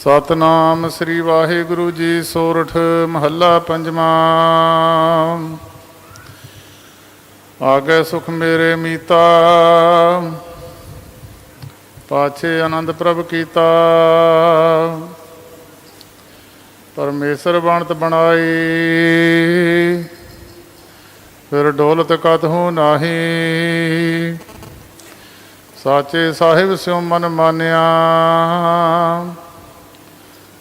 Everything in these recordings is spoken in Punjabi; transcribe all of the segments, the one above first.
सतनाम श्री वाहिगुरु जी। सोरठ महला पंजवा। आगे सुख मेरे मीता, पाछे आनंद प्रभ कीता। परमेसर बनत बनाई, फिर डोलत कतहु नाही। साचे साहिब स्यों मन मानिया,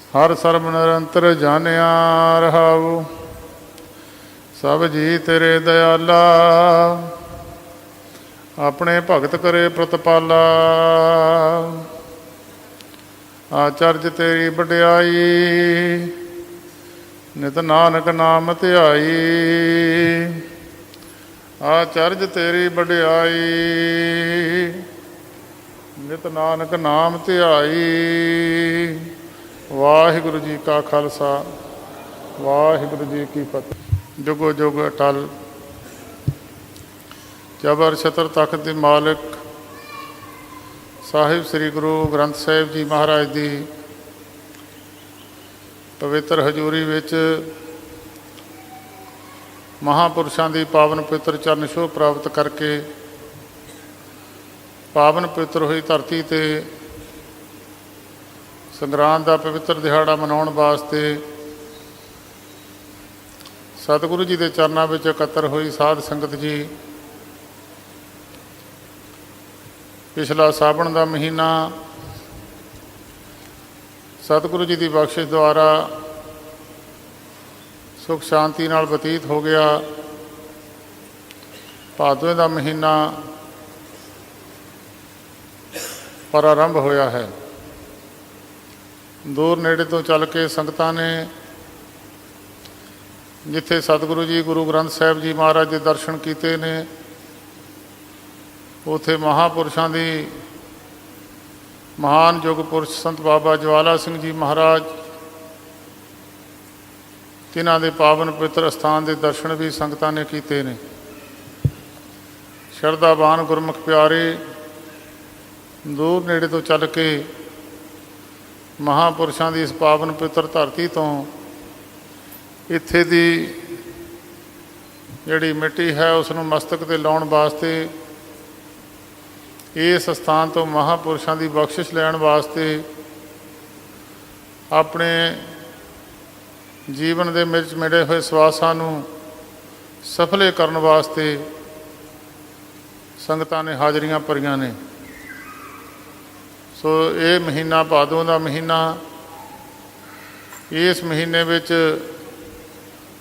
हर सर्ब निरंतर जानिया। रहाऊ सब जी तेरे दयाला, अपने भगत करे प्रतिपाला। आचर्ज तेरी वड्याई, नित नानक नाम ध्याई। आचर्ज तेरी वड्याई, नित नानक नाम ध्याई। वाहिगुरु जी का खालसा, वाहिगुरु जी की फतेह। जुगो जुग अटल जबर छतर तख्त दे मालिक साहिब श्री गुरु ग्रंथ साहिब जी महाराज की पवित्र हजूरी विच महापुरुषों की पावन पवित्र चरण छोह प्राप्त करके पावन पवित्र हुई धरती ते संग्रांद का पवित्र दिहाड़ा मनाउण वास्ते सतगुरु जी के चरणों में इकत्र हुई साध संगत जी, पिछला सावन का महीना सतगुरु जी की बख्शिश द्वारा सुख शांति नाल बतीत हो गया। भादवे का महीना प्रारंभ होया है। दूर नेड़े तो चल के संगतां ने जिथे सतगुरु जी गुरु ग्रंथ साहिब जी महाराज के दर्शन किए ने, उथे महापुरुषों की महान युग पुरुष संत बाबा ज्वाला सिंह जी महाराज, तिन्हां दे पावन पवित्र स्थान के दर्शन भी संगतां ने किए ने। शरधावान गुरमुख प्यारे दूर नेड़े तो चल के महापुरुषों की इस पावन पवित्र धरती तो इत्थे दी जिहड़ी मिट्टी है उसनूं मस्तक ते लाउण वास्ते, इस स्थान तो महापुरुषों की बख्शिश लैण वास्ते, अपने जीवन के मिर्च मिले हुए सवासां नूं सफले करन वास्ते संगतां ने हाज़रियां भरियां ने। सो ये महीना भादों का महीना, इस महीने विच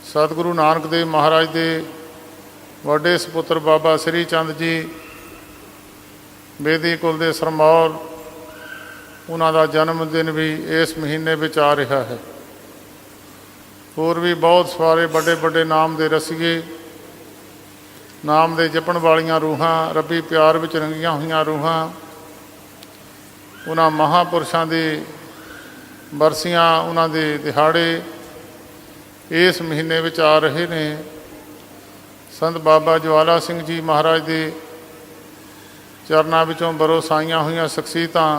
सतगुरु नानक देव महाराज के वड्डे सपुत्र बाबा श्री चंद जी बेदी कुल के सरमौर, उन्हां दा जन्म दिन भी इस महीने विच आ रहा है। होर भी बहुत सारे बड़े बड़े नाम के रसीए, नाम के जपण वालियां रूहां, रब्बी प्यार विच रंगियां हुईयां रूहां, उन्हां महापुरुषों की बरसियां, उन्हां दे दिहाड़े इस महीने विच आ रहे ने। संत बाबा ज्वाला सिंह जी महाराज के चरनां विचों बरोसाइयां हुई शख्सियतां,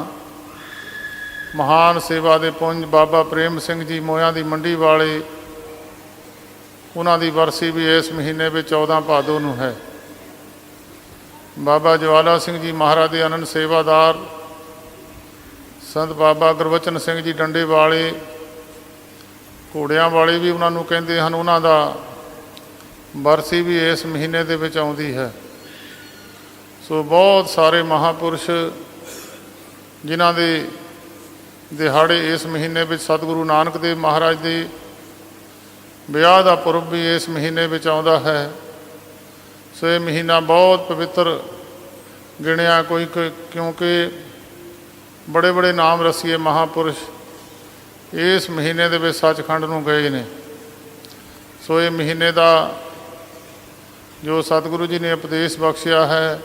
महान सेवा के पुंज बाबा प्रेम सिंह जी मोया की मंडी वाले, उन्हां दी बरसी भी इस महीने में 14 भादों नूं है। बाबा ज्वाला सिंह जी महाराज के अनंत सेवादार संत बाबा गुरबचन सिंह जी डंडे वाले, घोड़ियां वाले भी उन्होंने कहते हैं, उन्हों का बरसी भी इस महीने दे विच आउंदी है। सो बहुत सारे महापुरुष जिन्हां दे दिहाड़े इस महीने में सतगुरु नानक देव महाराज के विआह का पुरब भी इस महीने में आउंदा है। सो ये महीना बहुत पवित्र गिणिया कोई, क्योंकि बड़े बड़े नाम रसीए महापुरुष इस महीने दे विच सचखंड नूं गए ने। सो ये महीने का जो सतगुरु जी ने उपदेश बख्शिया है,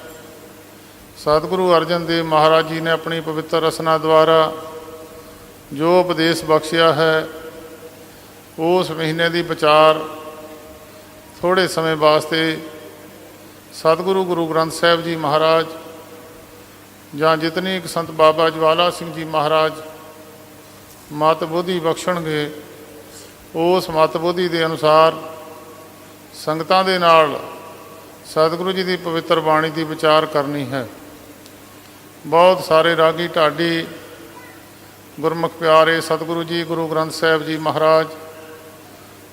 सतगुरु अर्जन देव महाराज जी ने अपनी पवित्र रसना द्वारा जो उपदेश बख्शिया है, उस महीने की विचार थोड़े समय वास्ते सतगुरु गुरु ग्रंथ साहिब जी महाराज जां जितनी संत बाबा ज्वाला सिंह जी महाराज ਮਤ ਬੁੱਧੀ ਬਖਸ਼ਣਗੇ, ਉਸ ਮਤ ਬੁੱਧੀ ਦੇ ਅਨੁਸਾਰ ਸੰਗਤਾਂ ਦੇ ਨਾਲ ਸਤਿਗੁਰੂ ਜੀ ਦੀ ਪਵਿੱਤਰ ਬਾਣੀ ਦੀ ਵਿਚਾਰ ਕਰਨੀ ਹੈ। ਬਹੁਤ ਸਾਰੇ ਰਾਗੀ ਢਾਡੀ ਗੁਰਮੁਖ ਪਿਆਰੇ ਸਤਿਗੁਰੂ ਜੀ, ਗੁਰੂ ਗ੍ਰੰਥ ਸਾਹਿਬ ਜੀ ਮਹਾਰਾਜ,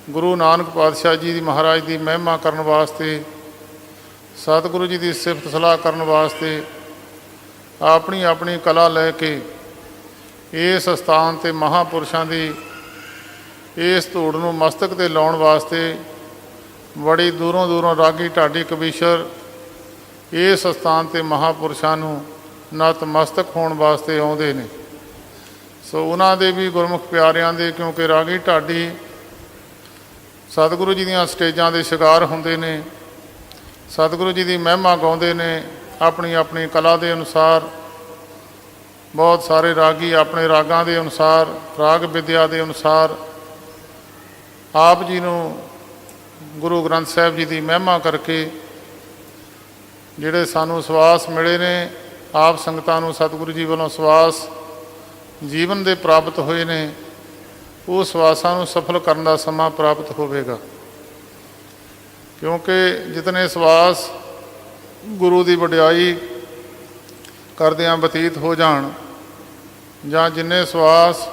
ਗੁਰੂ ਨਾਨਕ ਪਾਤਸ਼ਾਹ ਜੀ ਦੀ ਮਹਾਰਾਜ ਦੀ ਮਹਿਮਾ ਕਰਨ ਵਾਸਤੇ, ਸਤਿਗੁਰੂ ਜੀ ਦੀ ਸਿਫਤ ਸਲਾਹ ਕਰਨ ਵਾਸਤੇ ਆਪਣੀ ਆਪਣੀ ਕਲਾ ਲੈ ਕੇ ਇਸ ਸਥਾਨ 'ਤੇ ਮਹਾਂਪੁਰਸ਼ਾਂ ਦੀ ਇਸ ਧੂੜ ਨੂੰ ਮਸਤਕ 'ਤੇ ਲਾਉਣ ਵਾਸਤੇ ਬੜੀ ਦੂਰੋਂ ਦੂਰੋਂ ਰਾਗੀ ਢਾਡੀ ਕਬੀਸ਼ਰ ਇਸ ਸਥਾਨ 'ਤੇ ਮਹਾਂਪੁਰਸ਼ਾਂ ਨੂੰ ਨਤਮਸਤਕ ਹੋਣ ਵਾਸਤੇ ਆਉਂਦੇ ਨੇ। ਸੋ ਉਹਨਾਂ ਦੇ ਵੀ ਗੁਰਮੁਖ ਪਿਆਰਿਆਂ ਦੇ, ਕਿਉਂਕਿ ਰਾਗੀ ਢਾਡੀ ਸਤਿਗੁਰੂ ਜੀ ਦੀਆਂ ਸਟੇਜਾਂ ਦੇ ਸ਼ਿਕਾਰ ਹੁੰਦੇ ਨੇ, ਸਤਿਗੁਰੂ ਜੀ ਦੀ ਮਹਿਮਾ ਗਾਉਂਦੇ ਨੇ ਆਪਣੀ ਆਪਣੀ ਕਲਾ ਦੇ ਅਨੁਸਾਰ। ਬਹੁਤ ਸਾਰੇ ਰਾਗੀ ਆਪਣੇ ਰਾਗਾਂ ਦੇ ਅਨੁਸਾਰ, ਰਾਗ ਵਿਦਿਆ ਦੇ ਅਨੁਸਾਰ ਆਪ ਜੀ ਨੂੰ ਗੁਰੂ ਗ੍ਰੰਥ ਸਾਹਿਬ ਜੀ ਦੀ ਮਹਿਮਾ ਕਰਕੇ ਜਿਹੜੇ ਸਾਨੂੰ ਸਵਾਸ ਮਿਲੇ ਨੇ, ਆਪ ਸੰਗਤਾਂ ਨੂੰ ਸਤਿਗੁਰੂ ਜੀ ਵੱਲੋਂ ਸਵਾਸ ਜੀਵਨ ਦੇ ਪ੍ਰਾਪਤ ਹੋਏ ਨੇ, ਉਹ ਸਵਾਸਾਂ ਨੂੰ ਸਫਲ ਕਰਨ ਦਾ ਸਮਾਂ ਪ੍ਰਾਪਤ ਹੋਵੇਗਾ। ਕਿਉਂਕਿ ਜਿਤਨੇ ਸਵਾਸ ਗੁਰੂ ਦੀ ਵਡਿਆਈ ਕਰਦਿਆਂ ਬਤੀਤ ਹੋ ਜਾਣ, ਜਾਂ ਜਿੰਨੇ ਸਵਾਸ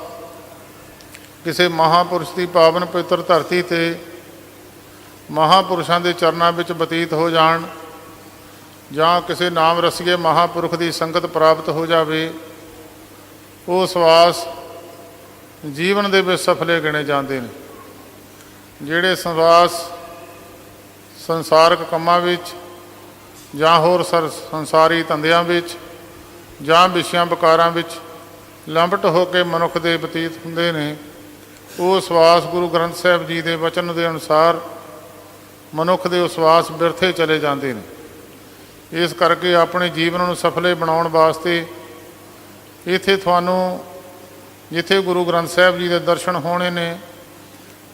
ਕਿਸੇ ਮਹਾਂਪੁਰਸ਼ ਦੀ ਪਾਵਨ ਪਵਿੱਤਰ ਧਰਤੀ 'ਤੇ ਮਹਾਂਪੁਰਸ਼ਾਂ ਦੇ ਚਰਨਾਂ ਵਿੱਚ ਬਤੀਤ ਹੋ ਜਾਣ, ਜਾਂ ਕਿਸੇ ਨਾਮ ਰਸੀਏ ਮਹਾਂਪੁਰਖ ਦੀ ਸੰਗਤ ਪ੍ਰਾਪਤ ਹੋ ਜਾਵੇ, ਉਹ ਸਵਾਸ ਜੀਵਨ ਦੇ ਵਿੱਚ ਸਫਲੇ ਗਿਣੇ ਜਾਂਦੇ ਨੇ। ਜਿਹੜੇ ਸਵਾਸ ਸੰਸਾਰਕ ਕੰਮਾਂ ਵਿੱਚ ਜਾਂ ਹੋਰ ਸੰਸਾਰੀ ਧੰਦਿਆਂ ਵਿੱਚ ਜਾਂ ਵਿਸ਼ਿਆਂ ਵਿਕਾਰਾਂ ਵਿੱਚ ਲੰਬਟ ਹੋ ਕੇ ਮਨੁੱਖ ਦੇ ਬਤੀਤ ਹੁੰਦੇ ਨੇ, ਉਹ ਸਵਾਸ ਗੁਰੂ ਗ੍ਰੰਥ ਸਾਹਿਬ ਜੀ ਦੇ ਵਚਨ ਦੇ ਅਨੁਸਾਰ ਮਨੁੱਖ ਦੇ ਉਹ ਸਵਾਸ ਬਿਰਥੇ ਚਲੇ ਜਾਂਦੇ ਨੇ। ਇਸ ਕਰਕੇ ਆਪਣੇ ਜੀਵਨ ਨੂੰ ਸਫਲੇ ਬਣਾਉਣ ਵਾਸਤੇ ਇੱਥੇ ਤੁਹਾਨੂੰ ਜਿੱਥੇ ਗੁਰੂ ਗ੍ਰੰਥ ਸਾਹਿਬ ਜੀ ਦੇ ਦਰਸ਼ਨ ਹੋਣੇ ਨੇ,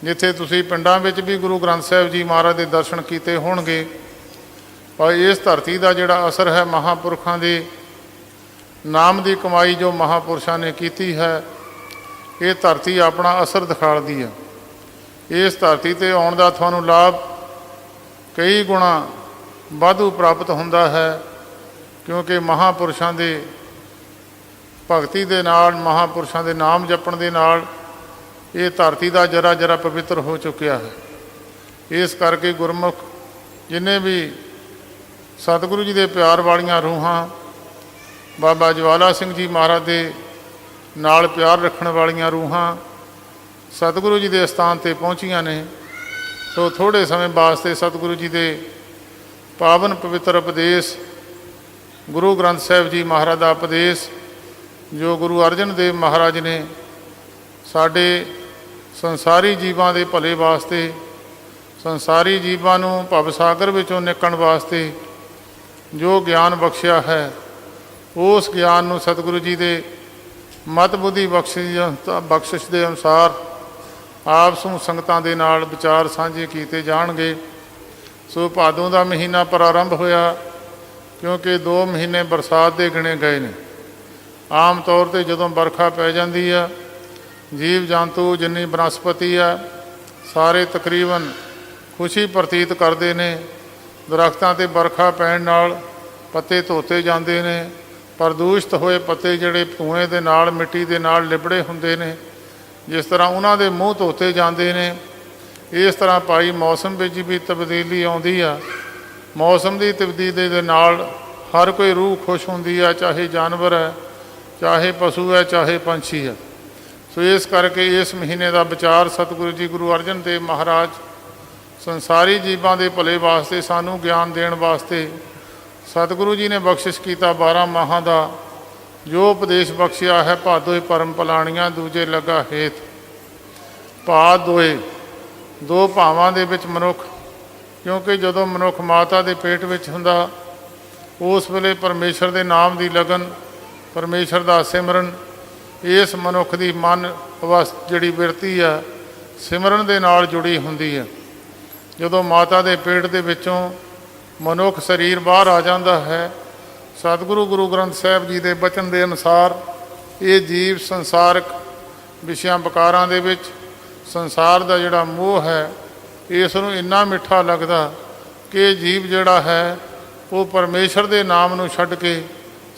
ਜਿੱਥੇ ਤੁਸੀਂ ਪਿੰਡਾਂ ਵਿੱਚ ਵੀ ਗੁਰੂ ਗ੍ਰੰਥ ਸਾਹਿਬ ਜੀ ਮਹਾਰਾਜ ਦੇ ਦਰਸ਼ਨ ਕੀਤੇ ਹੋਣਗੇ, ਪਰ ਇਸ ਧਰਤੀ ਦਾ ਜਿਹੜਾ ਅਸਰ ਹੈ ਮਹਾਂਪੁਰਖਾਂ ਦੇ ਨਾਮ ਦੀ ਕਮਾਈ ਜੋ ਮਹਾਂਪੁਰਸ਼ਾਂ ਨੇ ਕੀਤੀ ਹੈ, ਇਹ ਧਰਤੀ ਆਪਣਾ ਅਸਰ ਦਿਖਾਉਂਦੀ ਹੈ। ਇਸ ਧਰਤੀ 'ਤੇ ਆਉਣ ਦਾ ਤੁਹਾਨੂੰ ਲਾਭ ਕਈ ਗੁਣਾ ਵਾਧੂ ਪ੍ਰਾਪਤ ਹੁੰਦਾ ਹੈ, ਕਿਉਂਕਿ ਮਹਾਂਪੁਰਸ਼ਾਂ ਦੇ ਭਗਤੀ ਦੇ ਨਾਲ, ਮਹਾਂਪੁਰਸ਼ਾਂ ਦੇ ਨਾਮ ਜਪਣ ਦੇ ਨਾਲ ਇਹ ਧਰਤੀ ਦਾ ਜਰਾ ਜਰਾ ਪਵਿੱਤਰ ਹੋ ਚੁੱਕਿਆ ਹੈ। ਇਸ ਕਰਕੇ ਗੁਰਮੁਖ ਜਿੰਨੇ ਵੀ ਸਤਿਗੁਰੂ ਜੀ ਦੇ ਪਿਆਰ ਵਾਲੀਆਂ ਰੂਹਾਂ, ਬਾਬਾ ਜਵਾਲਾ ਸਿੰਘ ਜੀ ਮਹਾਰਾਜ ਦੇ ਨਾਲ ਪਿਆਰ ਰੱਖਣ ਵਾਲੀਆਂ ਰੂਹਾਂ ਸਤਿਗੁਰੂ ਜੀ ਦੇ ਅਸਥਾਨ 'ਤੇ ਪਹੁੰਚੀਆਂ ਨੇ, ਸੋ ਥੋੜ੍ਹੇ ਸਮੇਂ ਵਾਸਤੇ ਸਤਿਗੁਰੂ ਜੀ ਦੇ ਪਾਵਨ ਪਵਿੱਤਰ ਉਪਦੇਸ਼, ਗੁਰੂ ਗ੍ਰੰਥ ਸਾਹਿਬ ਜੀ ਮਹਾਰਾਜ ਦਾ ਉਪਦੇਸ਼ ਜੋ ਗੁਰੂ ਅਰਜਨ ਦੇਵ ਮਹਾਰਾਜ ਨੇ ਸਾਡੇ ਸੰਸਾਰੀ ਜੀਵਾਂ ਦੇ ਭਲੇ ਵਾਸਤੇ, ਸੰਸਾਰੀ ਜੀਵਾਂ ਨੂੰ ਭਵ ਸਾਗਰ ਵਿੱਚੋਂ ਨਿਕਲਣ ਵਾਸਤੇ ਜੋ ਗਿਆਨ ਬਖਸ਼ਿਆ ਹੈ, ਉਸ ਗਿਆਨ ਨੂੰ ਸਤਿਗੁਰੂ ਜੀ ਦੇ ਮਤ ਬੁੱਧੀ ਬਖਸ਼ਿਸ਼ ਦੇ ਅਨੁਸਾਰ ਆਪਸ ਨੂੰ ਸੰਗਤਾਂ ਦੇ ਨਾਲ ਵਿਚਾਰ ਸਾਂਝੇ ਕੀਤੇ ਜਾਣਗੇ। ਸੋ ਭਾਦੋਂ ਦਾ ਮਹੀਨਾ ਪ੍ਰਾਰੰਭ ਹੋਇਆ, ਕਿਉਂਕਿ 2 ਮਹੀਨੇ ਬਰਸਾਤ ਦੇ ਗਿਣੇ ਗਏ ਨੇ। ਆਮ ਤੌਰ 'ਤੇ ਜਦੋਂ ਵਰਖਾ ਪੈ ਜਾਂਦੀ ਆ, ਜੀਵ ਜੰਤੂ ਜਿੰਨੀ ਬਨਸਪਤੀ ਆ ਸਾਰੇ ਤਕਰੀਬਨ ਖੁਸ਼ੀ ਪ੍ਰਤੀਤ ਕਰਦੇ ਨੇ। ਦਰੱਖਤਾਂ 'ਤੇ ਵਰਖਾ ਪੈਣ ਨਾਲ ਪੱਤੇ ਧੋਤੇ ਜਾਂਦੇ ਨੇ, ਪ੍ਰਦੂਸ਼ਿਤ ਹੋਏ ਪੱਤੇ ਜਿਹੜੇ ਧੂਏ ਦੇ ਨਾਲ, ਮਿੱਟੀ ਦੇ ਨਾਲ ਲਿਬੜੇ ਹੁੰਦੇ ਨੇ, ਜਿਸ ਤਰ੍ਹਾਂ ਉਹਨਾਂ ਦੇ ਮੂੰਹ ਧੋਤੇ ਜਾਂਦੇ ਨੇ, ਇਸ ਤਰ੍ਹਾਂ ਭਾਈ ਮੌਸਮ ਵਿੱਚ ਵੀ ਤਬਦੀਲੀ ਆਉਂਦੀ ਆ। ਮੌਸਮ ਦੀ ਤਬਦੀਲੀ ਦੇ ਨਾਲ ਹਰ ਕੋਈ ਰੂਹ ਖੁਸ਼ ਹੁੰਦੀ ਆ, ਚਾਹੇ ਜਾਨਵਰ ਹੈ, ਚਾਹੇ ਪਸ਼ੂ ਹੈ, ਚਾਹੇ ਪੰਛੀ ਹੈ। ਸੋ ਇਸ ਕਰਕੇ ਇਸ ਮਹੀਨੇ ਦਾ ਵਿਚਾਰ ਸਤਿਗੁਰੂ ਜੀ ਗੁਰੂ ਅਰਜਨ ਦੇਵ ਮਹਾਰਾਜ ਸੰਸਾਰੀ ਜੀਵਾਂ ਦੇ ਭਲੇ ਵਾਸਤੇ, ਸਾਨੂੰ ਗਿਆਨ ਦੇਣ ਵਾਸਤੇ ਸਤਿਗੁਰੂ ਜੀ ਨੇ ਬਖਸ਼ਿਸ਼ ਕੀਤਾ 12 ਮਾਹਾਂ ਦਾ ਜੋ ਉਪਦੇਸ਼ ਬਖਸ਼ਿਆ ਹੈ। ਭਾਦੋਏ ਪਰਮ ਪਲਾਣੀਆਂ ਦੂਜੇ ਲੱਗਾ ਹੇਤ। ਭਾਦ ਦੋਏ, 2 ਭਾਵਾਂ ਦੇ ਵਿੱਚ ਮਨੁੱਖ, ਕਿਉਂਕਿ ਜਦੋਂ ਮਨੁੱਖ ਮਾਤਾ ਦੇ ਪੇਟ ਵਿੱਚ ਹੁੰਦਾ ਉਸ ਵੇਲੇ ਪਰਮੇਸ਼ਰ ਦੇ ਨਾਮ ਦੀ ਲਗਨ, ਪਰਮੇਸ਼ਰ ਦਾ ਸਿਮਰਨ, ਇਸ ਮਨੁੱਖ ਦੀ ਮਨ ਅਵਸਥਾ ਜਿਹੜੀ ਬਿਰਤੀ ਆ ਸਿਮਰਨ ਦੇ ਨਾਲ ਜੁੜੀ ਹੁੰਦੀ ਹੈ। ਜਦੋਂ ਮਾਤਾ ਦੇ ਪੇਟ ਦੇ ਵਿੱਚੋਂ ਮਨੁੱਖ ਸਰੀਰ ਬਾਹਰ ਆ ਜਾਂਦਾ ਹੈ, ਸਤਿਗੁਰੂ ਗੁਰੂ ਗ੍ਰੰਥ ਸਾਹਿਬ ਜੀ ਦੇ ਬਚਨ ਦੇ ਅਨੁਸਾਰ ਇਹ ਜੀਵ ਸੰਸਾਰਕ ਵਿਸ਼ਿਆਂ ਵਿਕਾਰਾਂ ਦੇ ਵਿੱਚ ਸੰਸਾਰ ਦਾ ਜਿਹੜਾ ਮੋਹ ਹੈ, ਇਸ ਨੂੰ ਇੰਨਾ ਮਿੱਠਾ ਲੱਗਦਾ ਕਿ ਜੀਵ ਜਿਹੜਾ ਹੈ ਉਹ ਪਰਮੇਸ਼ਰ ਦੇ ਨਾਮ ਨੂੰ ਛੱਡ ਕੇ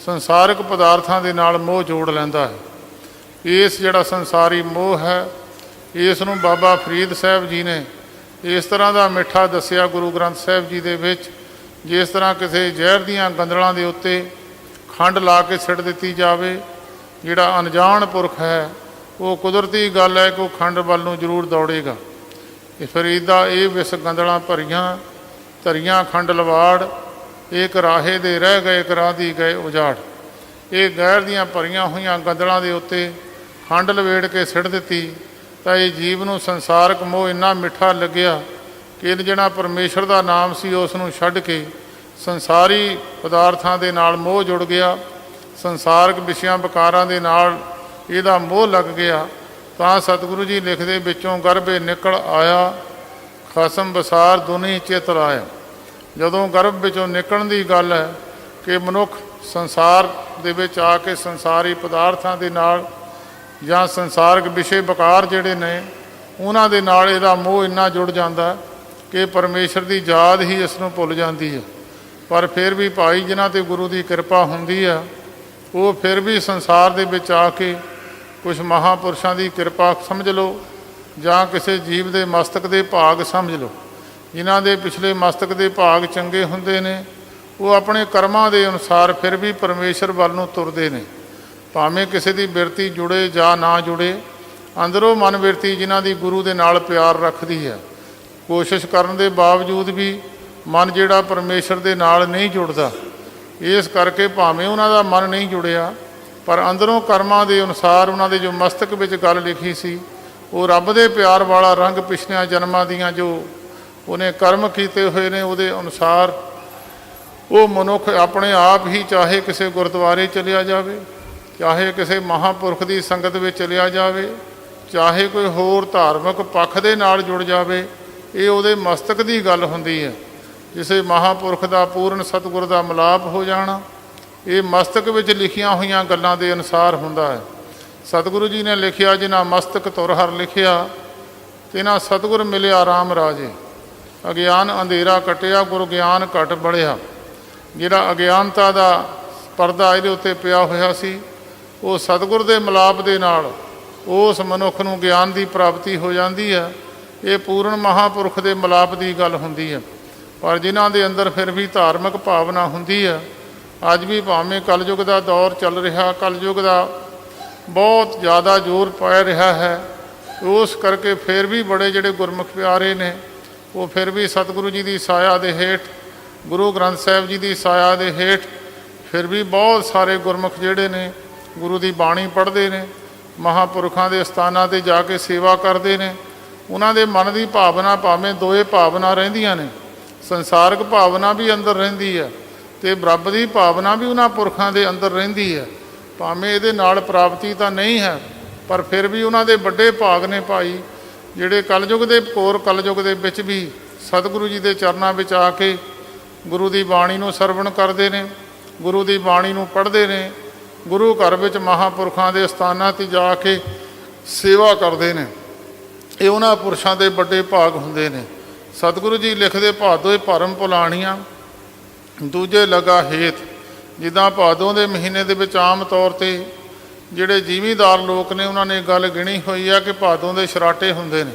ਸੰਸਾਰਿਕ ਪਦਾਰਥਾਂ ਦੇ ਨਾਲ ਮੋਹ ਜੋੜ ਲੈਂਦਾ ਹੈ। ਇਸ ਜਿਹੜਾ ਸੰਸਾਰੀ ਮੋਹ ਹੈ, ਇਸ ਨੂੰ ਬਾਬਾ ਫਰੀਦ ਸਾਹਿਬ ਜੀ ਨੇ ਇਸ ਤਰ੍ਹਾਂ ਦਾ ਮਿੱਠਾ ਦੱਸਿਆ ਗੁਰੂ ਗ੍ਰੰਥ ਸਾਹਿਬ ਜੀ ਦੇ ਵਿੱਚ, ਜਿਸ ਤਰ੍ਹਾਂ ਕਿਸੇ ਜ਼ਹਿਰ ਦੀਆਂ ਗੰਦਲਾਂ ਦੇ ਉੱਤੇ ਖੰਡ ਲਾ ਕੇ ਸਿੱਟ ਦਿੱਤੀ ਜਾਵੇ। ਜਿਹੜਾ ਅਣਜਾਣ ਪੁਰਖ ਹੈ ਉਹ ਕੁਦਰਤੀ ਗੱਲ ਹੈ ਕਿ ਉਹ ਖੰਡ ਵੱਲ ਨੂੰ ਜ਼ਰੂਰ ਦੌੜੇਗਾ। ਇਹ ਫਰੀਦਾ ਇਹ ਵਿਸ ਗੰਦਲਾਂ ਭਰੀਆਂ ਧਰੀਆਂ ਖੰਡ ਲਵਾੜ, ਇੱਕ ਰਾਹੇ ਦੇ ਰਹਿ ਗਏ ਕਰਾਂਦੀ ਗਏ ਉਜਾੜ। ਇਹ ਗੈਰ ਦੀਆਂ ਭਰੀਆਂ ਹੋਈਆਂ ਗੰਦਲਾਂ ਦੇ ਉੱਤੇ ਖੰਡ ਲਵੇੜ ਕੇ ਸਿੱਟ ਦਿੱਤੀ ਤਾਂ ਇਹ ਜੀਵ ਨੂੰ ਸੰਸਾਰਕ ਮੋਹ ਇੰਨਾ ਮਿੱਠਾ ਲੱਗਿਆ ਕਿ ਜਿਹੜਾ ਪਰਮੇਸ਼ਰ ਦਾ ਨਾਮ ਸੀ ਉਸ ਨੂੰ ਛੱਡ ਕੇ ਸੰਸਾਰੀ ਪਦਾਰਥਾਂ ਦੇ ਨਾਲ ਮੋਹ ਜੁੜ ਗਿਆ। ਸੰਸਾਰਕ ਵਿਸ਼ਿਆਂ ਵਿਕਾਰਾਂ ਦੇ ਨਾਲ ਇਹਦਾ ਮੋਹ ਲੱਗ ਗਿਆ। ਤਾਂ ਸਤਿਗੁਰੂ ਜੀ ਲਿਖਦੇ, ਵਿੱਚੋਂ ਗਰਭੇ ਨਿਕਲ ਆਇਆ ਖਸਮ ਬਸਾਰ ਦੁਨੀ ਚਿਤ ਲਾਇਆ। ਜਦੋਂ ਗਰਭ ਵਿੱਚੋਂ ਨਿਕਲਣ ਦੀ ਗੱਲ ਹੈ ਕਿ ਮਨੁੱਖ ਸੰਸਾਰ ਦੇ ਵਿੱਚ ਆ ਕੇ ਸੰਸਾਰੀ ਪਦਾਰਥਾਂ ਦੇ ਨਾਲ ਜਾਂ ਸੰਸਾਰਕ ਵਿਸ਼ੇ ਵਿਕਾਰ ਜਿਹੜੇ ਨੇ ਉਹਨਾਂ ਦੇ ਨਾਲ ਇਹਦਾ ਮੋਹ ਇੰਨਾ ਜੁੜ ਜਾਂਦਾ ਕਿ ਪਰਮੇਸ਼ਰ ਦੀ ਯਾਦ ਹੀ ਇਸ ਨੂੰ ਭੁੱਲ ਜਾਂਦੀ ਹੈ। ਪਰ ਫਿਰ ਵੀ ਭਾਈ ਜਿਨ੍ਹਾਂ 'ਤੇ ਗੁਰੂ ਦੀ ਕਿਰਪਾ ਹੁੰਦੀ ਆ, ਉਹ ਫਿਰ ਵੀ ਸੰਸਾਰ ਦੇ ਵਿੱਚ ਆ ਕੇ ਕੁਛ ਮਹਾਂਪੁਰਸ਼ਾਂ ਦੀ ਕਿਰਪਾ ਸਮਝ ਲਓ ਜਾਂ ਕਿਸੇ ਜੀਵ ਦੇ ਮਸਤਕ ਦੇ ਭਾਗ ਸਮਝ ਲਓ। ਜਿਨ੍ਹਾਂ ਦੇ ਪਿਛਲੇ ਮਸਤਕ ਦੇ ਭਾਗ ਚੰਗੇ ਹੁੰਦੇ ਨੇ, ਉਹ ਆਪਣੇ ਕਰਮਾਂ ਦੇ ਅਨੁਸਾਰ ਫਿਰ ਵੀ ਪਰਮੇਸ਼ਰ ਵੱਲ ਨੂੰ ਤੁਰਦੇ ਨੇ। ਭਾਵੇਂ ਕਿਸੇ ਦੀ ਬਿਰਤੀ ਜੁੜੇ ਜਾਂ ਨਾ ਜੁੜੇ, ਅੰਦਰੋਂ ਮਨ ਬਿਰਤੀ ਜਿਨ੍ਹਾਂ ਦੀ ਗੁਰੂ ਦੇ ਨਾਲ ਪਿਆਰ ਰੱਖਦੀ ਹੈ, ਕੋਸ਼ਿਸ਼ ਕਰਨ ਦੇ ਬਾਵਜੂਦ ਵੀ ਮਨ ਜਿਹੜਾ ਪਰਮੇਸ਼ਰ ਦੇ ਨਾਲ ਨਹੀਂ ਜੁੜਦਾ। ਇਸ ਕਰਕੇ ਭਾਵੇਂ ਉਹਨਾਂ ਦਾ ਮਨ ਨਹੀਂ ਜੁੜਿਆ, ਪਰ ਅੰਦਰੋਂ ਕਰਮਾਂ ਦੇ ਅਨੁਸਾਰ ਉਹਨਾਂ ਦੇ ਜੋ ਮਸਤਕ ਵਿੱਚ ਗੱਲ ਲਿਖੀ ਸੀ, ਉਹ ਰੱਬ ਦੇ ਪਿਆਰ ਵਾਲਾ ਰੰਗ ਪਿਛਲੀਆਂ ਜਨਮਾਂ ਦੀਆਂ ਜੋ ਉਹਨੇ ਕਰਮ ਕੀਤੇ ਹੋਏ ਨੇ ਉਹਦੇ ਅਨੁਸਾਰ ਉਹ ਮਨੁੱਖ ਆਪਣੇ ਆਪ ਹੀ, ਚਾਹੇ ਕਿਸੇ ਗੁਰਦੁਆਰੇ ਚਲਿਆ ਜਾਵੇ, ਚਾਹੇ ਕਿਸੇ ਮਹਾਂਪੁਰਖ ਦੀ ਸੰਗਤ ਵਿੱਚ ਚਲਿਆ ਜਾਵੇ, ਚਾਹੇ ਕੋਈ ਹੋਰ ਧਾਰਮਿਕ ਪੱਖ ਦੇ ਨਾਲ ਜੁੜ ਜਾਵੇ, ਇਹ ਉਹਦੇ ਮਸਤਕ ਦੀ ਗੱਲ ਹੁੰਦੀ ਹੈ। ਕਿਸੇ ਮਹਾਂਪੁਰਖ ਦਾ ਪੂਰਨ ਸਤਿਗੁਰ ਦਾ ਮਿਲਾਪ ਹੋ ਜਾਣਾ ਇਹ ਮਸਤਕ ਵਿੱਚ ਲਿਖੀਆਂ ਹੋਈਆਂ ਗੱਲਾਂ ਦੇ ਅਨੁਸਾਰ ਹੁੰਦਾ ਹੈ। ਸਤਿਗੁਰੂ ਜੀ ਨੇ ਲਿਖਿਆ, ਜਿਨ੍ਹਾਂ ਮਸਤਕ ਤੁਰ ਹਰ ਲਿਖਿਆ ਤਿਨਾਂ ਸਤਿਗੁਰ ਮਿਲਿਆ ਰਾਮ ਰਾਜੇ। ਅਗਿਆਨ ਅੰਧੇਰਾ ਕਟਿਆ ਗੁਰ ਗਿਆਨ ਘਟ ਬੜਿਆ। ਜਿਹੜਾ ਅਗਿਆਨਤਾ ਦਾ ਪਰਦਾ ਇਹਦੇ ਉੱਤੇ ਪਿਆ ਹੋਇਆ ਸੀ, ਉਹ ਸਤਿਗੁਰ ਦੇ ਮਿਲਾਪ ਦੇ ਨਾਲ ਉਸ ਮਨੁੱਖ ਨੂੰ ਗਿਆਨ ਦੀ ਪ੍ਰਾਪਤੀ ਹੋ ਜਾਂਦੀ ਹੈ। ਇਹ ਪੂਰਨ ਮਹਾਂਪੁਰਖ ਦੇ ਮਿਲਾਪ ਦੀ ਗੱਲ ਹੁੰਦੀ ਹੈ। ਪਰ ਜਿਨ੍ਹਾਂ ਦੇ ਅੰਦਰ ਫਿਰ ਵੀ ਧਾਰਮਿਕ ਭਾਵਨਾ ਹੁੰਦੀ ਹੈ, ਅੱਜ ਵੀ ਭਾਵੇਂ ਕਲਯੁਗ ਦਾ ਦੌਰ ਚੱਲ ਰਿਹਾ, ਕਲਯੁਗ ਦਾ ਬਹੁਤ ਜ਼ਿਆਦਾ ਜ਼ੋਰ ਪੈ ਰਿਹਾ ਹੈ, ਉਸ ਕਰਕੇ ਫਿਰ ਵੀ ਬੜੇ ਜਿਹੜੇ ਗੁਰਮੁਖ ਪਿਆਰੇ ਨੇ ਉਹ ਫਿਰ ਵੀ ਸਤਿਗੁਰੂ ਜੀ ਦੀ ਸਾਇਆ ਦੇ ਹੇਠ, ਗੁਰੂ ਗ੍ਰੰਥ ਸਾਹਿਬ ਜੀ ਦੀ ਸਾਇਆ ਦੇ ਹੇਠ ਫਿਰ ਵੀ ਬਹੁਤ ਸਾਰੇ ਗੁਰਮੁਖ ਜਿਹੜੇ ਨੇ ਗੁਰੂ ਦੀ ਬਾਣੀ ਪੜ੍ਹਦੇ ਨੇ, ਮਹਾਂਪੁਰਖਾਂ ਦੇ ਅਸਥਾਨਾਂ 'ਤੇ ਜਾ ਕੇ ਸੇਵਾ ਕਰਦੇ ਨੇ। ਉਹਨਾਂ ਦੇ ਮਨ ਦੀ ਭਾਵਨਾ ਭਾਵੇਂ ਦੋਏ ਭਾਵਨਾ ਰਹਿੰਦੀਆਂ ਨੇ, ਸੰਸਾਰਕ ਭਾਵਨਾ ਵੀ ਅੰਦਰ ਰਹਿੰਦੀ ਹੈ ਅਤੇ ਰੱਬ ਦੀ ਭਾਵਨਾ ਵੀ ਉਹਨਾਂ ਪੁਰਖਾਂ ਦੇ ਅੰਦਰ ਰਹਿੰਦੀ ਹੈ। ਭਾਵੇਂ ਇਹਦੇ ਨਾਲ ਪ੍ਰਾਪਤੀ ਤਾਂ ਨਹੀਂ ਹੈ, ਪਰ ਫਿਰ ਵੀ ਉਹਨਾਂ ਦੇ ਵੱਡੇ ਭਾਗ ਨੇ ਭਾਈ, ਜਿਹੜੇ ਕਲਯੁਗ ਦੇ ਘੋਰ ਕਲਯੁਗ ਦੇ ਵਿੱਚ ਵੀ ਸਤਿਗੁਰੂ ਜੀ ਦੇ ਚਰਨਾਂ ਵਿੱਚ ਆ ਕੇ ਗੁਰੂ ਦੀ ਬਾਣੀ ਨੂੰ ਸਰਵਣ ਕਰਦੇ ਨੇ, ਗੁਰੂ ਦੀ ਬਾਣੀ ਨੂੰ ਪੜ੍ਹਦੇ ਨੇ, ਗੁਰੂ ਘਰ ਵਿੱਚ ਮਹਾਂਪੁਰਖਾਂ ਦੇ ਅਸਥਾਨਾਂ 'ਤੇ ਜਾ ਕੇ ਸੇਵਾ ਕਰਦੇ ਨੇ। ਇਹ ਉਹਨਾਂ ਪੁਰਸ਼ਾਂ ਦੇ ਵੱਡੇ ਭਾਗ ਹੁੰਦੇ ਨੇ। ਸਤਿਗੁਰੂ ਜੀ ਲਿਖਦੇ, ਭਾਦੋਏ ਭਰਮ ਭੁਲਾਣੀਆਂ ਦੂਜੇ ਲਗਾ ਹੇਤ। ਜਿੱਦਾਂ ਭਾਦੋਂ ਦੇ ਮਹੀਨੇ ਦੇ ਵਿੱਚ ਆਮ ਤੌਰ 'ਤੇ ਜਿਹੜੇ ਜ਼ਿਮੀਂਦਾਰ ਲੋਕ ਨੇ ਉਹਨਾਂ ਨੇ ਗੱਲ ਗਿਣੀ ਹੋਈ ਆ ਕਿ ਭਾਦੋਂ ਦੇ ਸ਼ਰਾਟੇ ਹੁੰਦੇ ਨੇ।